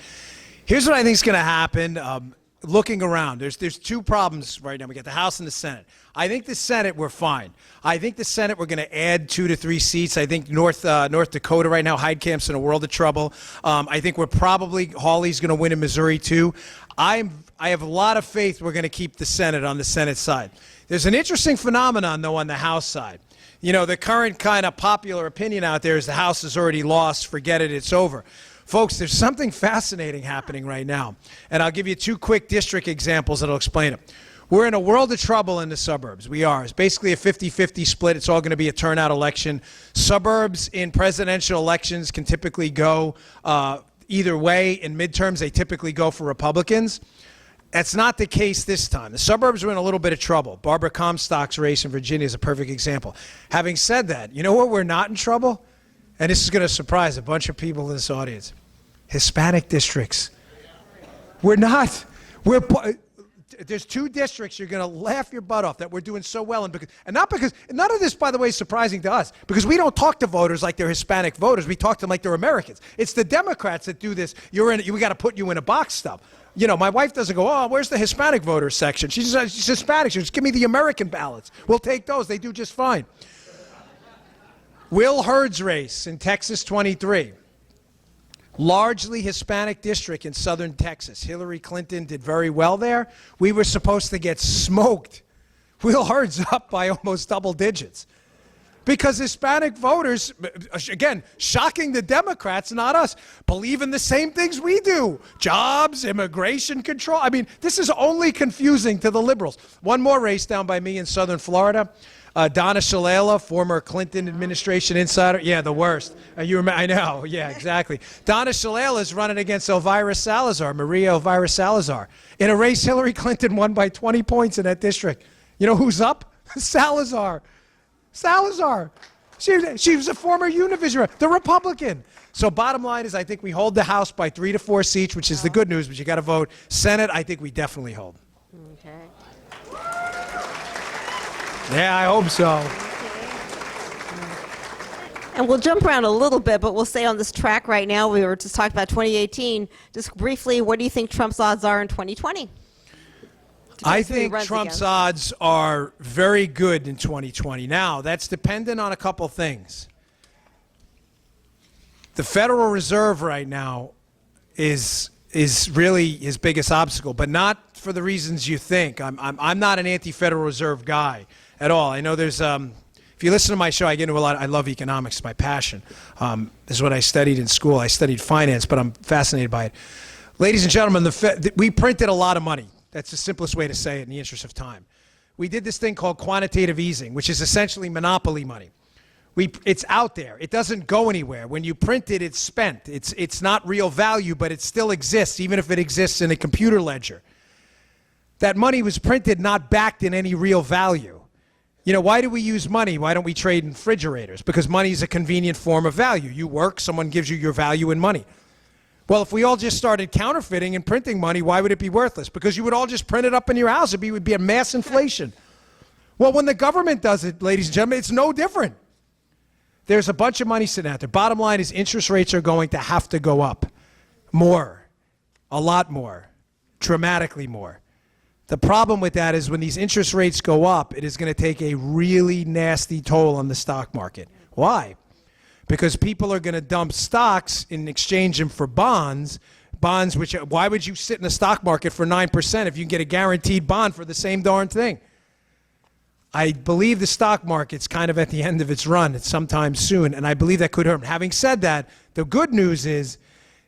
Here's what I think is going to happen. Looking around, there's 2 problems right now. We got the House and the Senate. I think the Senate, we're fine. I think the Senate, we're going to add 2 to 3 seats. I think North Dakota right now, Heidkamp's in a world of trouble. I think Hawley's going to win in Missouri too. I have a lot of faith we're going to keep the Senate on the Senate side. There's an interesting phenomenon though on the House side. You know, the current kind of popular opinion out there is the House has already lost, forget it, it's over. Folks, there's something fascinating happening right now, and I'll give you 2 quick district examples that'll explain it. We're in a world of trouble in the suburbs. We are. It's basically a 50-50 split. It's all going to be a turnout election. Suburbs in presidential elections can typically go either way. In midterms, they typically go for Republicans. That's not the case this time. The suburbs are in a little bit of trouble. Barbara Comstock's race in Virginia is a perfect example. Having said that, you know what we're not in trouble? And this is going to surprise a bunch of people in this audience. Hispanic districts. We're not. There's 2 districts you're going to laugh your butt off that we're doing so well in. And not because, none of this, by the way, is surprising to us. Because we don't talk to voters like they're Hispanic voters. We talk to them like they're Americans. It's the Democrats that do this. We got to put you in a box stuff. You know, my wife doesn't go, oh, where's the Hispanic voter section? She's Hispanic. She just give me the American ballots. We'll take those. They do just fine. Will Hurd's race in Texas 23. Largely Hispanic district in southern Texas. Hillary Clinton did very well there. We were supposed to get smoked. Will Hurd's up by almost double digits. Because Hispanic voters, again, shocking the Democrats, not us, believe in the same things we do. Jobs, immigration control. I mean, this is only confusing to the liberals. One more race down by me in southern Florida. Donna Shalala, former Clinton administration insider. Yeah, the worst. You remember? I know. Yeah, exactly. Donna Shalala is running against Maria Elvira Salazar, in a race Hillary Clinton won by 20 points in that district. You know who's up? Salazar. She was a former Univision, the Republican. So bottom line is I think we hold the House by 3 to 4 seats, which is the good news, but you got to vote. Senate, I think we definitely hold. Okay. Yeah, I hope so. And we'll jump around a little bit, but we'll stay on this track right now. We were just talking about 2018. Just briefly, what do you think Trump's odds are in 2020? I think Trump's odds are very good in 2020. Now, that's dependent on a couple things. The Federal Reserve right now is really his biggest obstacle, but not for the reasons you think. I'm not an anti-Federal Reserve guy at all. I know there's if you listen to my show, I get into a lot. I love economics, it's my passion. This is what I studied in school. I studied finance, but I'm fascinated by it. Ladies and gentlemen, we printed a lot of money. That's the simplest way to say it in the interest of time. We did this thing called quantitative easing, which is essentially monopoly money. It's out there. It doesn't go anywhere. When you print it, it's spent. It's not real value, but it still exists, even if it exists in a computer ledger. That money was printed, not backed in any real value. You know, why do we use money? Why don't we trade in refrigerators? Because money is a convenient form of value. You work, someone gives you your value in money. Well, if we all just started counterfeiting and printing money, why would it be worthless? Because you would all just print it up in your house. It would be a mass inflation. Well, when the government does it, ladies and gentlemen, it's no different. There's a bunch of money sitting out there. Bottom line is interest rates are going to have to go up more, a lot more, dramatically more. The problem with that is when these interest rates go up, it is going to take a really nasty toll on the stock market. Why? Because people are going to dump stocks in exchange for bonds, which, why would you sit in the stock market for 9% if you can get a guaranteed bond for the same darn thing? I believe the stock market's kind of at the end of its run. It's sometime soon, and I believe that could hurt. Having said that, the good news is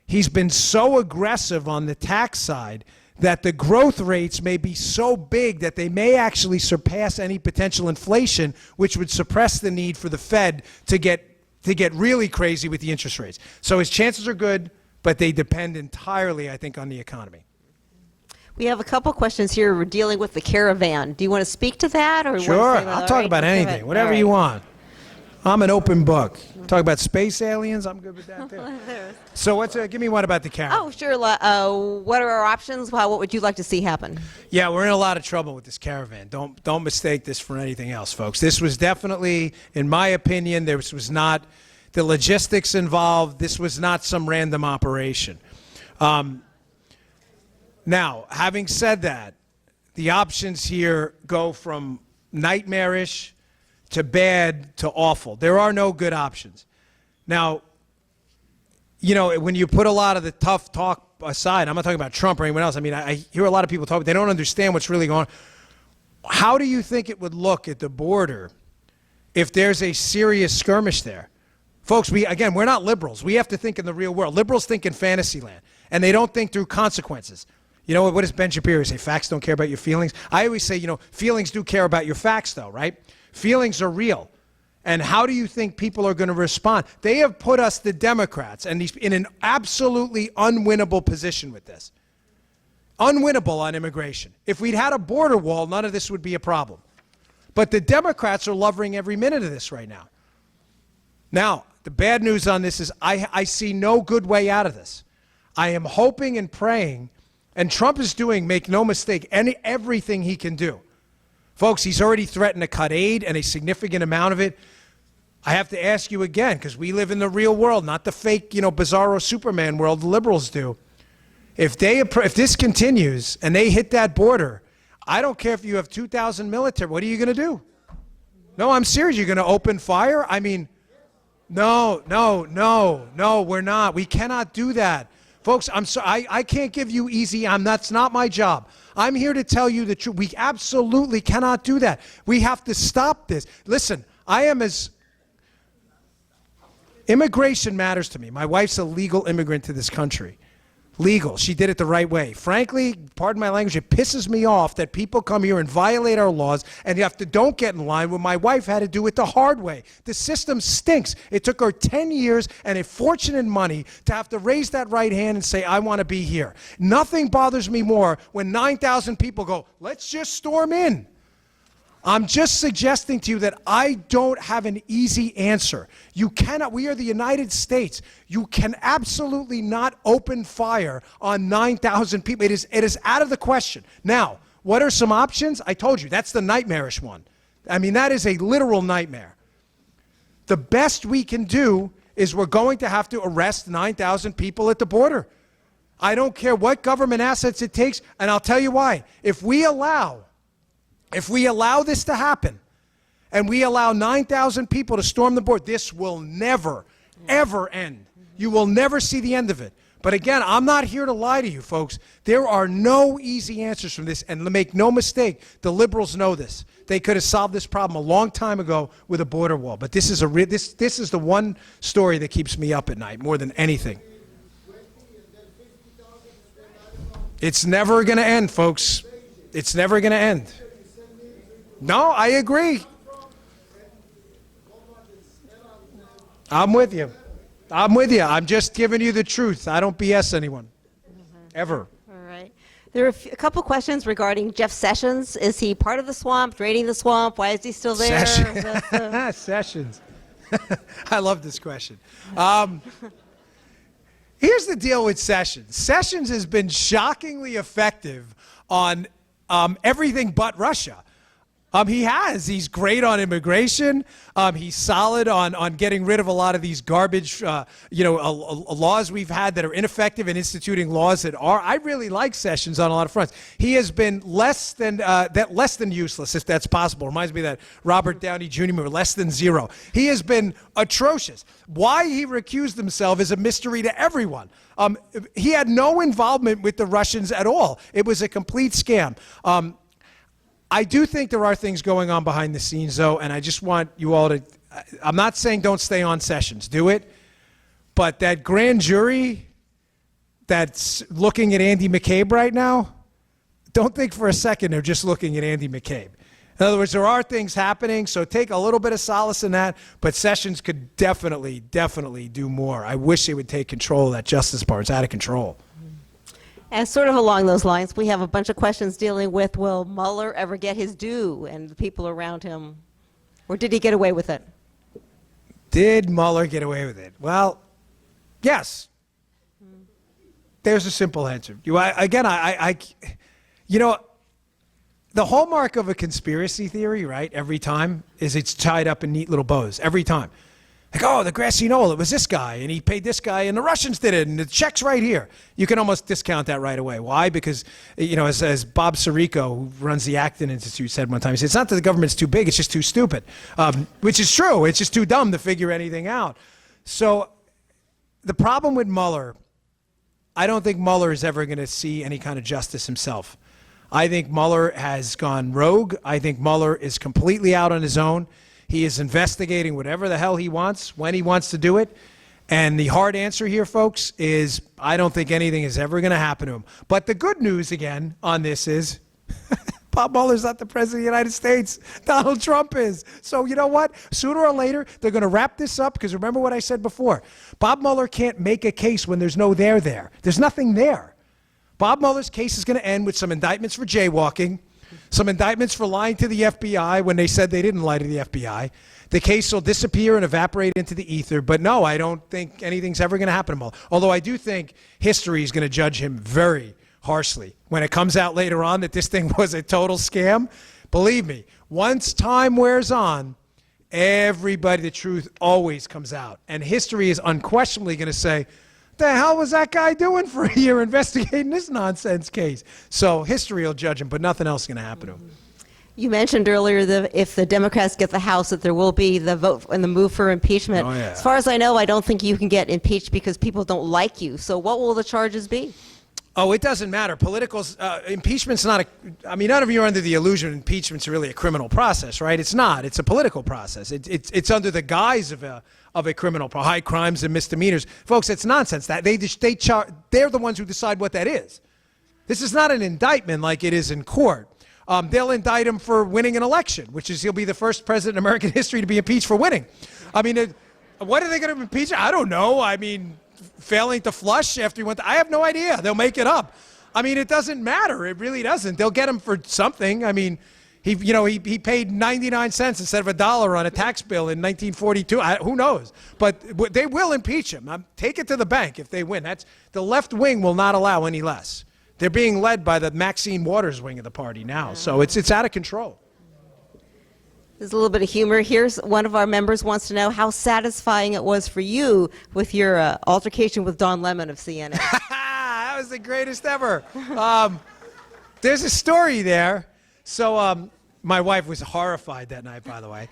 he's been so aggressive on the tax side that the growth rates may be so big that they may actually surpass any potential inflation, which would suppress the need for the Fed to get really crazy with the interest rates. So his chances are good, but they depend entirely, I think, on the economy. We have a couple questions here. We're dealing with the caravan. Do you want to speak to that? Or sure, I'll talk about anything, whatever you want. I'm an open book. Talk about space aliens, I'm good with that too. So give me one about the caravan. Oh, sure. What are our options? What would you like to see happen? Yeah, we're in a lot of trouble with this caravan. Don't mistake this for anything else, folks. This was definitely, in my opinion, this was not the logistics involved. This was not some random operation. Now, having said that, the options here go from nightmarish to bad to awful. There are no good options. Now, you know, when you put a lot of the tough talk aside, I'm not talking about Trump or anyone else. I mean, I hear a lot of people talk, but they don't understand what's really going on. How do you think it would look at the border if there's a serious skirmish there? Folks, we're not liberals. We have to think in the real world. Liberals think in fantasy land, and they don't think through consequences. You know, what does Ben Shapiro say? Facts don't care about your feelings. I always say, you know, feelings do care about your facts, though, right? Feelings are real. And how do you think people are going to respond? They have put us, the Democrats, in an absolutely unwinnable position with this. Unwinnable on immigration. If we'd had a border wall, none of this would be a problem. But the Democrats are loving every minute of this right now. Now, the bad news on this is I see no good way out of this. I am hoping and praying, and Trump is doing, make no mistake, everything he can do. Folks, he's already threatened to cut aid, and a significant amount of it. I have to ask you again, because we live in the real world, not the fake, you know, bizarro Superman world the liberals do. If this continues and they hit that border, I don't care if you have 2,000 military. What are you going to do? No, I'm serious. You're going to open fire? I mean, no, we're not. We cannot do that. Folks, I'm sorry. I can't give you easy. That's not my job. I'm here to tell you the truth. We absolutely cannot do that. We have to stop this. Listen, I am as Immigration matters to me. My wife's a legal immigrant to this country. Legal. She did it the right way. Frankly, pardon my language, it pisses me off that people come here and violate our laws and you have to don't get in line when my wife had to do it the hard way. The system stinks. It took her 10 years and a fortune in money to have to raise that right hand and say, I want to be here. Nothing bothers me more when 9,000 people go, let's just storm in. I'm just suggesting to you that I don't have an easy answer. You cannot, we are the United States. You can absolutely not open fire on 9,000 people. It is out of the question. Now, what are some options? I told you, that's the nightmarish one. I mean, that is a literal nightmare. The best we can do is we're going to have to arrest 9,000 people at the border. I don't care what government assets it takes, and I'll tell you why. If we allow this to happen, and we allow 9,000 people to storm the border, this will never, ever end. You will never see the end of it. But again, I'm not here to lie to you, folks. There are no easy answers from this, and make no mistake, the liberals know this. They could have solved this problem a long time ago with a border wall. But this is the one story that keeps me up at night more than anything. It's never going to end, folks. It's never going to end. No, I agree. I'm with you. I'm with you. I'm just giving you the truth. I don't BS anyone. Ever. All right. There are a couple questions regarding Jeff Sessions. Is he part of the swamp, draining the swamp? Why is he still there? Sessions. I love this question. Here's the deal with Sessions. Sessions has been shockingly effective on everything but Russia. He has. He's great on immigration. He's solid on getting rid of a lot of these garbage, laws we've had that are ineffective and instituting laws that are. I really like Sessions on a lot of fronts. He has been less than useless, if that's possible. Reminds me of that Robert Downey Jr. movie, Less Than Zero. He has been atrocious. Why he recused himself is a mystery to everyone. He had no involvement with the Russians at all. It was a complete scam. I do think there are things going on behind the scenes, though, and I just want you all to, I'm not saying don't stay on Sessions, do it, but that grand jury that's looking at Andy McCabe right now, don't think for a second they're just looking at Andy McCabe. In other words, there are things happening, so take a little bit of solace in that, but Sessions could definitely do more. I wish they would take control of that Justice Department. It's out of control. And sort of along those lines, we have a bunch of questions dealing with, will Mueller ever get his due and the people around him? Or did he get away with it? Did Mueller get away with it? Well, yes. There's a simple answer. The hallmark of a conspiracy theory, right, every time, is it's tied up in neat little bows, every time. Like, oh, the grassy knoll, it was this guy, and he paid this guy, and the Russians did it, and the check's right here. You can almost discount that right away. Why? Because, as Bob Sirico, who runs the Acton Institute, said one time, he said, it's not that the government's too big, it's just too stupid. Which is true. It's just too dumb to figure anything out. So the problem with Mueller, I don't think Mueller is ever going to see any kind of justice himself. I think Mueller has gone rogue. I think Mueller is completely out on his own. He is investigating whatever the hell he wants, when he wants to do it. And the hard answer here, folks, is I don't think anything is ever going to happen to him. But the good news, again, on this is Bob Mueller's not the president of the United States. Donald Trump is. So you know what? Sooner or later, they're going to wrap this up, because remember what I said before. Bob Mueller can't make a case when there's no there there. There's nothing there. Bob Mueller's case is going to end with some indictments for jaywalking, some indictments for lying to the FBI when they said they didn't lie to the FBI. The case will disappear and evaporate into the ether. But no, I don't think anything's ever going to happen to Mueller. Although I do think history is going to judge him very harshly. When it comes out later on that this thing was a total scam, believe me, once time wears on, the truth always comes out. And history is unquestionably going to say, the hell was that guy doing for a year investigating this nonsense case? So history will judge him, but nothing else is going to happen to him. You mentioned earlier that if the Democrats get the House, that there will be the vote and the move for impeachment. Oh, yeah. As far as I know, I don't think you can get impeached because people don't like you. So what will the charges be? Oh, it doesn't matter. Impeachment's not I mean, none of you are under the illusion impeachment's really a criminal process, right? It's not. It's a political process. It's under the guise of a criminal high crimes and misdemeanors. Folks, it's nonsense. They're the ones who decide what that is. This is not an indictment like it is in court. They'll indict him for winning an election, which is he'll be the first president in American history to be impeached for winning. I mean, what are they going to impeach? I don't know. I mean, failing to flush after he went. I have no idea. They'll make it up. I mean, it doesn't matter. It really doesn't. They'll get him for something. I mean, he paid 99 cents instead of $1 on a tax bill in 1942. Who knows? But they will impeach him. Take it to the bank if they win. The left wing will not allow any less. They're being led by the Maxine Waters wing of the party now, so it's out of control. There's a little bit of humor here. One of our members wants to know how satisfying it was for you with your altercation with Don Lemon of CNN. That was the greatest ever. There's a story there. So my wife was horrified that night, by the way.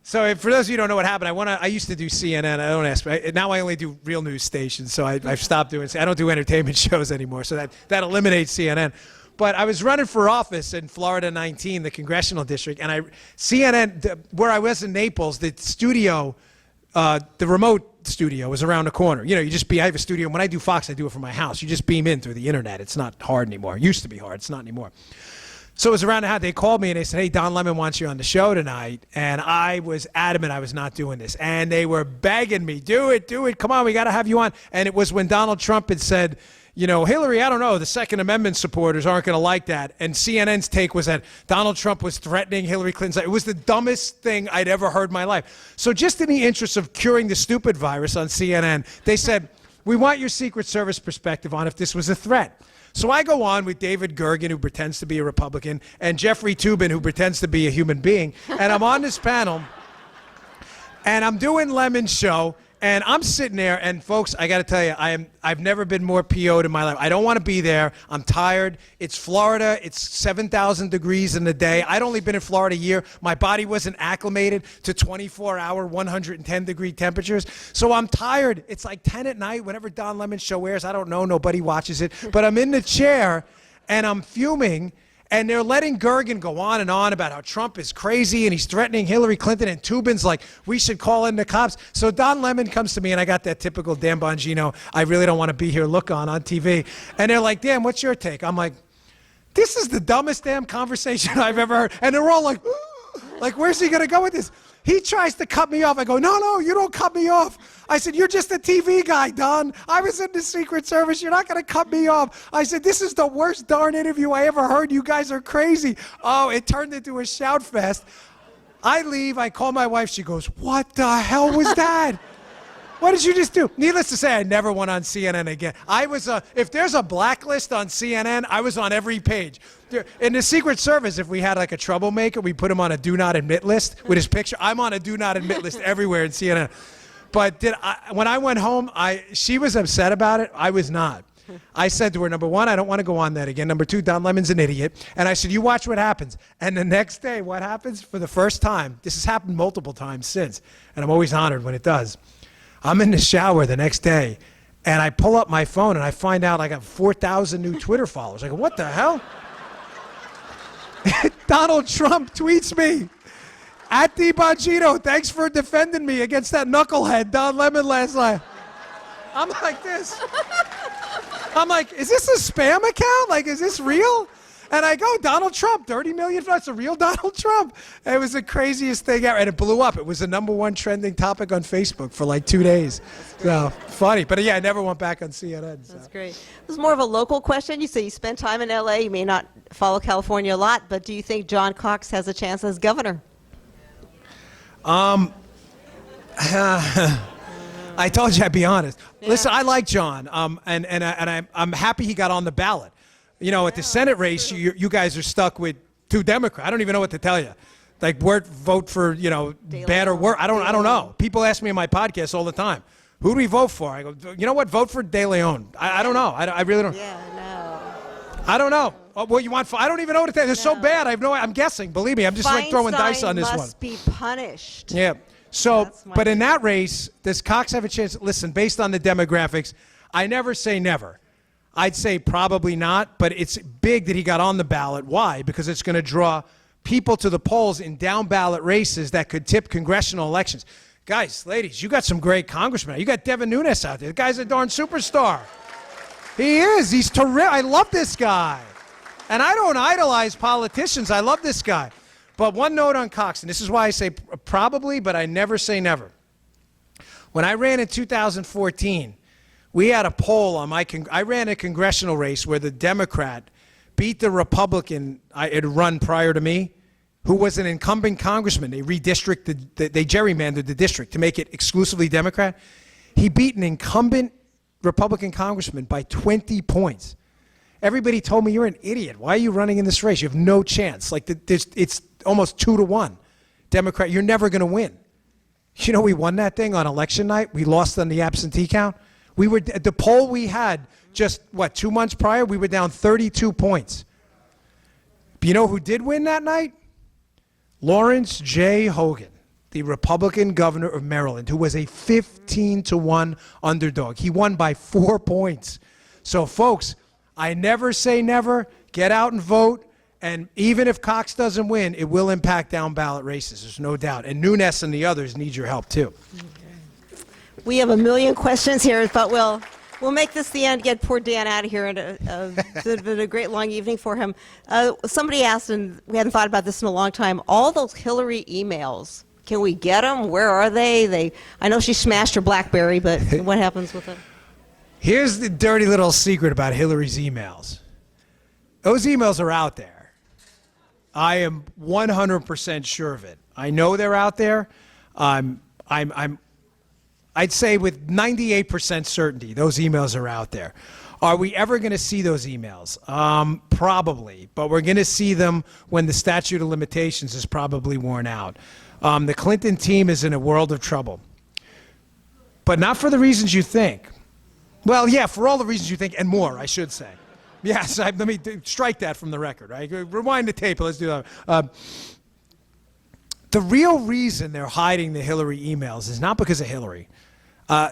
So for those of you who don't know what happened, I used to do CNN. I don't ask. Now I only do real news stations, so I've stopped doing. I don't do entertainment shows anymore. So that eliminates CNN. But I was running for office in Florida 19, the congressional district, and CNN, where I was in Naples, the studio, the remote studio was around the corner. You know, I have a studio. When I do Fox, I do it from my house. You just beam in through the internet. It's not hard anymore. It used to be hard. It's not anymore. So it was around the house. They called me and they said, hey, Don Lemon wants you on the show tonight. And I was adamant I was not doing this. And they were begging me, do it. Come on, we got to have you on. And it was when Donald Trump had said, you know, Hillary, I don't know, the Second Amendment supporters aren't going to like that. And CNN's take was that Donald Trump was threatening Hillary Clinton. It was the dumbest thing I'd ever heard in my life. So just in the interest of curing the stupid virus on CNN, they said, we want your Secret Service perspective on if this was a threat. So I go on with David Gergen, who pretends to be a Republican, and Jeffrey Toobin, who pretends to be a human being. And I'm on this panel, and I'm doing Lemon's show. And I'm sitting there, and folks, I got to tell you, I've never been more PO'd in my life. I don't want to be there. I'm tired. It's Florida. It's 7,000 degrees in the day. I'd only been in Florida a year. My body wasn't acclimated to 24-hour, 110-degree temperatures. So I'm tired. It's like 10 at night. Whenever Don Lemon's show airs, I don't know. Nobody watches it. But I'm in the chair, and I'm fuming. And they're letting Gergen go on and on about how Trump is crazy and he's threatening Hillary Clinton, and Toobin's like, we should call in the cops. So Don Lemon comes to me, and I got that typical Dan Bongino, I really don't want to be here look on TV. And they're like, Dan, what's your take? I'm like, this is the dumbest damn conversation I've ever heard. And they're all like, where's he going to go with this? He tries to cut me off. I go, no, you don't cut me off. I said, you're just a TV guy, Don. I was in the Secret Service. You're not going to cut me off. I said, this is the worst darn interview I ever heard. You guys are crazy. Oh, it turned into a shout fest. I leave. I call my wife. She goes, what the hell was that? What did you just do? Needless to say, I never went on CNN again. If there's a blacklist on CNN, I was on every page. In the Secret Service, if we had like a troublemaker, we put him on a do not admit list with his picture. I'm on a do not admit list everywhere in CNN. But when I went home, she was upset about it. I was not. I said to her, number one, I don't want to go on that again. Number two, Don Lemon's an idiot. And I said, you watch what happens. And the next day, what happens? For the first time, this has happened multiple times since, and I'm always honored when it does. I'm in the shower the next day, and I pull up my phone, and I find out I got 4,000 new Twitter followers. I go, what the hell? Donald Trump tweets me, at D. Bongino, thanks for defending me against that knucklehead, Don Lemon, last night. I'm like this. I'm like, is this a spam account? Like, is this real? And I go, Donald Trump, 30 million, that's a real Donald Trump. It was the craziest thing ever, and it blew up. It was the #1 trending topic on Facebook for like 2 days. So, funny. But yeah, I never went back on CNN. So. That's great. This is more of a local question. You say you spent time in LA. You may not follow California a lot, but do you think John Cox has a chance as governor? I told you I'd be honest. Yeah. Listen, I like John, and I'm happy he got on the ballot. You know, at the Senate race, you guys are stuck with 2 Democrats. I don't even know what to tell you. Like, vote for, you know, bad or worse. I don't know. People ask me in my podcast all the time, who do we vote for? I go, you know what? Vote for De Leon. I don't know. I really don't. Yeah, no. I don't know. What you want? I don't even know what to tell you. They're so bad. I'm guessing. Believe me, I'm just like throwing dice on this one. Must be punished. Yeah. So, but in that race, does Cox have a chance? Listen, based on the demographics, I never say never. I'd say probably not, but it's big that he got on the ballot. Why? Because it's going to draw people to the polls in down ballot races that could tip congressional elections. Guys, ladies, you got some great congressmen. You got Devin Nunes out there. The guy's a darn superstar. He is. He's terrific. I love this guy. And I don't idolize politicians. I love this guy. But one note on Cox, and this is why I say probably, but I never say never. When I ran in 2014, we had a poll on I ran a congressional race where the Democrat beat the Republican I had run prior to me, who was an incumbent congressman. They redistricted, they gerrymandered the district to make it exclusively Democrat. He beat an incumbent Republican congressman by 20 points. Everybody told me, you're an idiot. Why are you running in this race? You have no chance. Like, it's almost 2-1. Democrat, you're never going to win. You know, we won that thing on election night. We lost on the absentee count. We were, the poll we had just, 2 months prior, we were down 32 points. But you know who did win that night? Lawrence J. Hogan, the Republican governor of Maryland, who was a 15-1 underdog. He won by 4 points. So, folks, I never say never. Get out and vote. And even if Cox doesn't win, it will impact down ballot races. There's no doubt. And Nunes and the others need your help, too. We have a million questions here, but we'll make this the end, get poor Dan out of here. And it's been a great long evening for him. Somebody asked, and we hadn't thought about this in a long time, all those Hillary emails, can we get them? Where are they? I know she smashed her BlackBerry, but what happens with it? Here's the dirty little secret about Hillary's emails. Those emails are out there. I am 100% sure of it. I know they're out there. I'd say with 98% certainty, those emails are out there. Are we ever going to see those emails? Probably, but we're going to see them when the statute of limitations is probably worn out. The Clinton team is in a world of trouble, but not for the reasons you think. Well, yeah, for all the reasons you think and more, I should say. Yes, let me strike that from the record. Right? Rewind the tape. Let's do that. The real reason they're hiding the Hillary emails is not because of Hillary.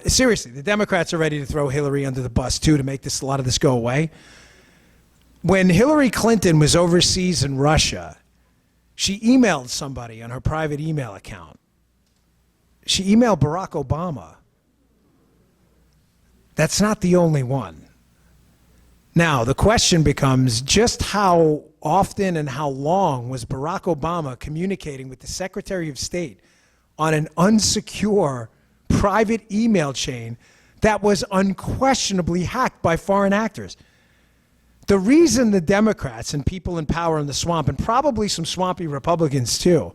Seriously, the Democrats are ready to throw Hillary under the bus, too, to make a lot of this go away. When Hillary Clinton was overseas in Russia, she emailed somebody on her private email account. She emailed Barack Obama. That's not the only one. Now, the question becomes just how often and how long was Barack Obama communicating with the Secretary of State on an unsecure private email chain that was unquestionably hacked by foreign actors? The reason the Democrats and people in power in the swamp, and probably some swampy Republicans too,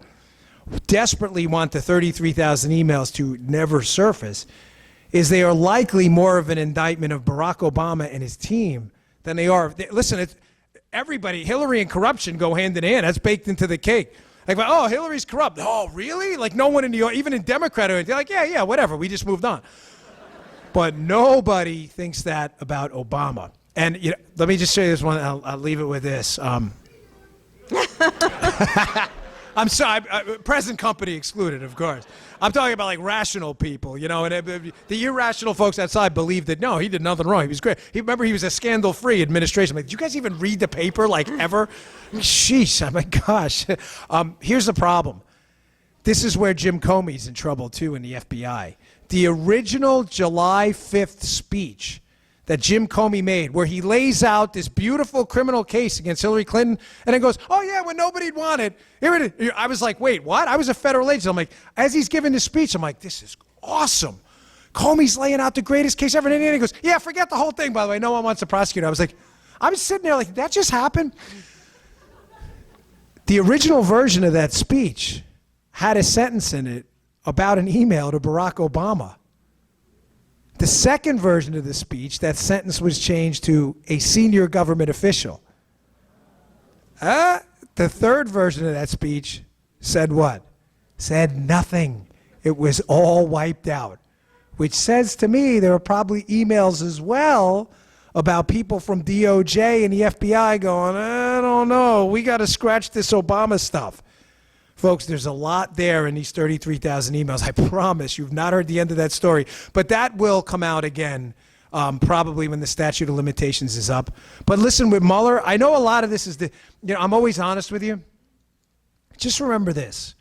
desperately want the 33,000 emails to never surface is they are likely more of an indictment of Barack Obama and his team than they are. Listen, everybody, Hillary and corruption go hand in hand. That's baked into the cake. Like, oh, Hillary's corrupt. Oh, really? Like, no one in New York, even in Democrat, they're like, yeah, whatever. We just moved on. But nobody thinks that about Obama. And let me just say this one. I'll leave it with this. I'm sorry, present company excluded, of course. I'm talking about like rational people, and the irrational folks outside believe that, no, he did nothing wrong. He was great. Remember, he was a scandal-free administration. Like, did you guys even read the paper, like, ever? Sheesh, oh my gosh. Here's the problem. This is where Jim Comey's in trouble, too, in the FBI. The original July 5th speech that Jim Comey made, where he lays out this beautiful criminal case against Hillary Clinton, and then goes, oh yeah, when nobody'd want it, here it is. I was like, wait, what? I was a federal agent. I'm like, as he's giving this speech, I'm like, this is awesome. Comey's laying out the greatest case ever. And he goes, yeah, forget the whole thing, by the way. No one wants to prosecute. I was sitting there like, that just happened? The original version of that speech had a sentence in it about an email to Barack Obama. The second version of the speech, that sentence was changed to a senior government official. The third version of that speech said what? Said nothing. It was all wiped out, which says to me there are probably emails as well about people from DOJ and the FBI going, I don't know, we got to scratch this Obama stuff. Folks, there's a lot there in these 33,000 emails. I promise you've not heard the end of that story. But that will come out again probably when the statute of limitations is up. But listen, with Mueller, I know a lot of this is I'm always honest with you. Just remember this.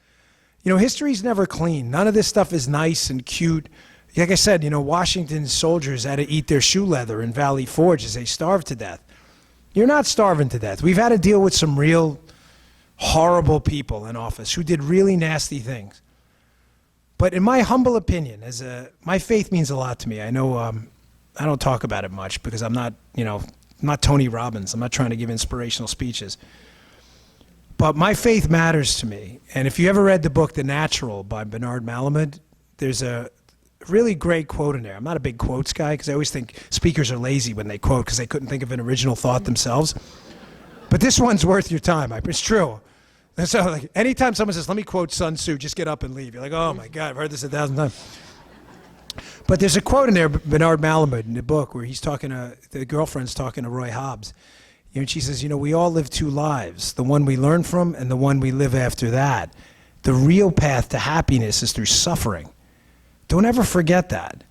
History's never clean. None of this stuff is nice and cute. Like I said, Washington's soldiers had to eat their shoe leather in Valley Forge as they starved to death. You're not starving to death. We've had to deal with some real horrible people in office who did really nasty things. But in my humble opinion, my faith means a lot to me. I know I don't talk about it much because I'm not Tony Robbins. I'm not trying to give inspirational speeches. But my faith matters to me. And if you ever read the book The Natural by Bernard Malamud, there's a really great quote in there. I'm not a big quotes guy because I always think speakers are lazy when they quote because they couldn't think of an original thought themselves. But this one's worth your time. It's true. And so anytime someone says, let me quote Sun Tzu, just get up and leave. You're like, oh my God, I've heard this 1,000 times. But there's a quote in there, Bernard Malamud, in the book, where the girlfriend's talking to Roy Hobbs. And she says, we all live two lives, the one we learn from and the one we live after that. The real path to happiness is through suffering. Don't ever forget that.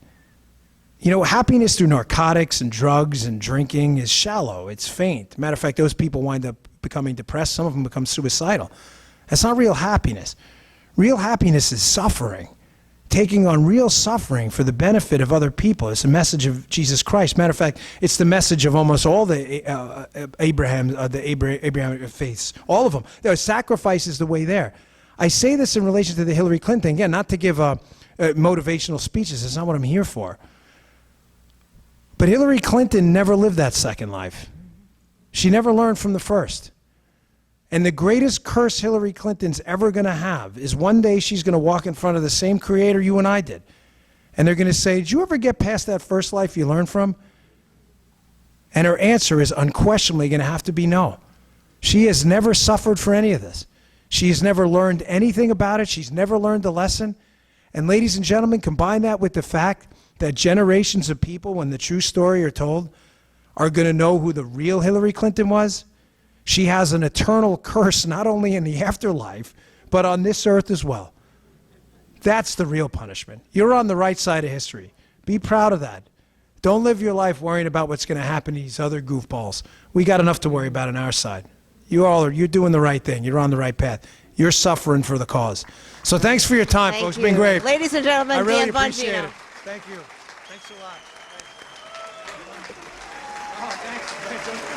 Happiness through narcotics and drugs and drinking is shallow. It's faint. Matter of fact, those people wind up becoming depressed. Some of them become suicidal. That's not real happiness. Real happiness is suffering. Taking on real suffering for the benefit of other people. It's a message of Jesus Christ. Matter of fact, it's the message of almost all the Abrahamic faiths, all of them. Their sacrifice is the way there. I say this in relation to the Hillary Clinton, again, not to give motivational speeches. That's not what I'm here for. But Hillary Clinton never lived that second life. She never learned from the first. And the greatest curse Hillary Clinton's ever going to have is one day she's going to walk in front of the same creator you and I did. And they're going to say, did you ever get past that first life you learned from? And her answer is unquestionably going to have to be no. She has never suffered for any of this. She has never learned anything about it. She's never learned a lesson. And ladies and gentlemen, combine that with the fact that generations of people, when the true story are told, are going to know who the real Hillary Clinton was. She has an eternal curse, not only in the afterlife, but on this earth as well. That's the real punishment. You're on the right side of history. Be proud of that. Don't live your life worrying about what's going to happen to these other goofballs. We got enough to worry about on our side. You're doing the right thing. You're on the right path. You're suffering for the cause. So thanks for your time, folks. It's been great. Ladies and gentlemen, I really Dan appreciate Bongino. it. Thank you. Thanks a lot. Oh, thanks.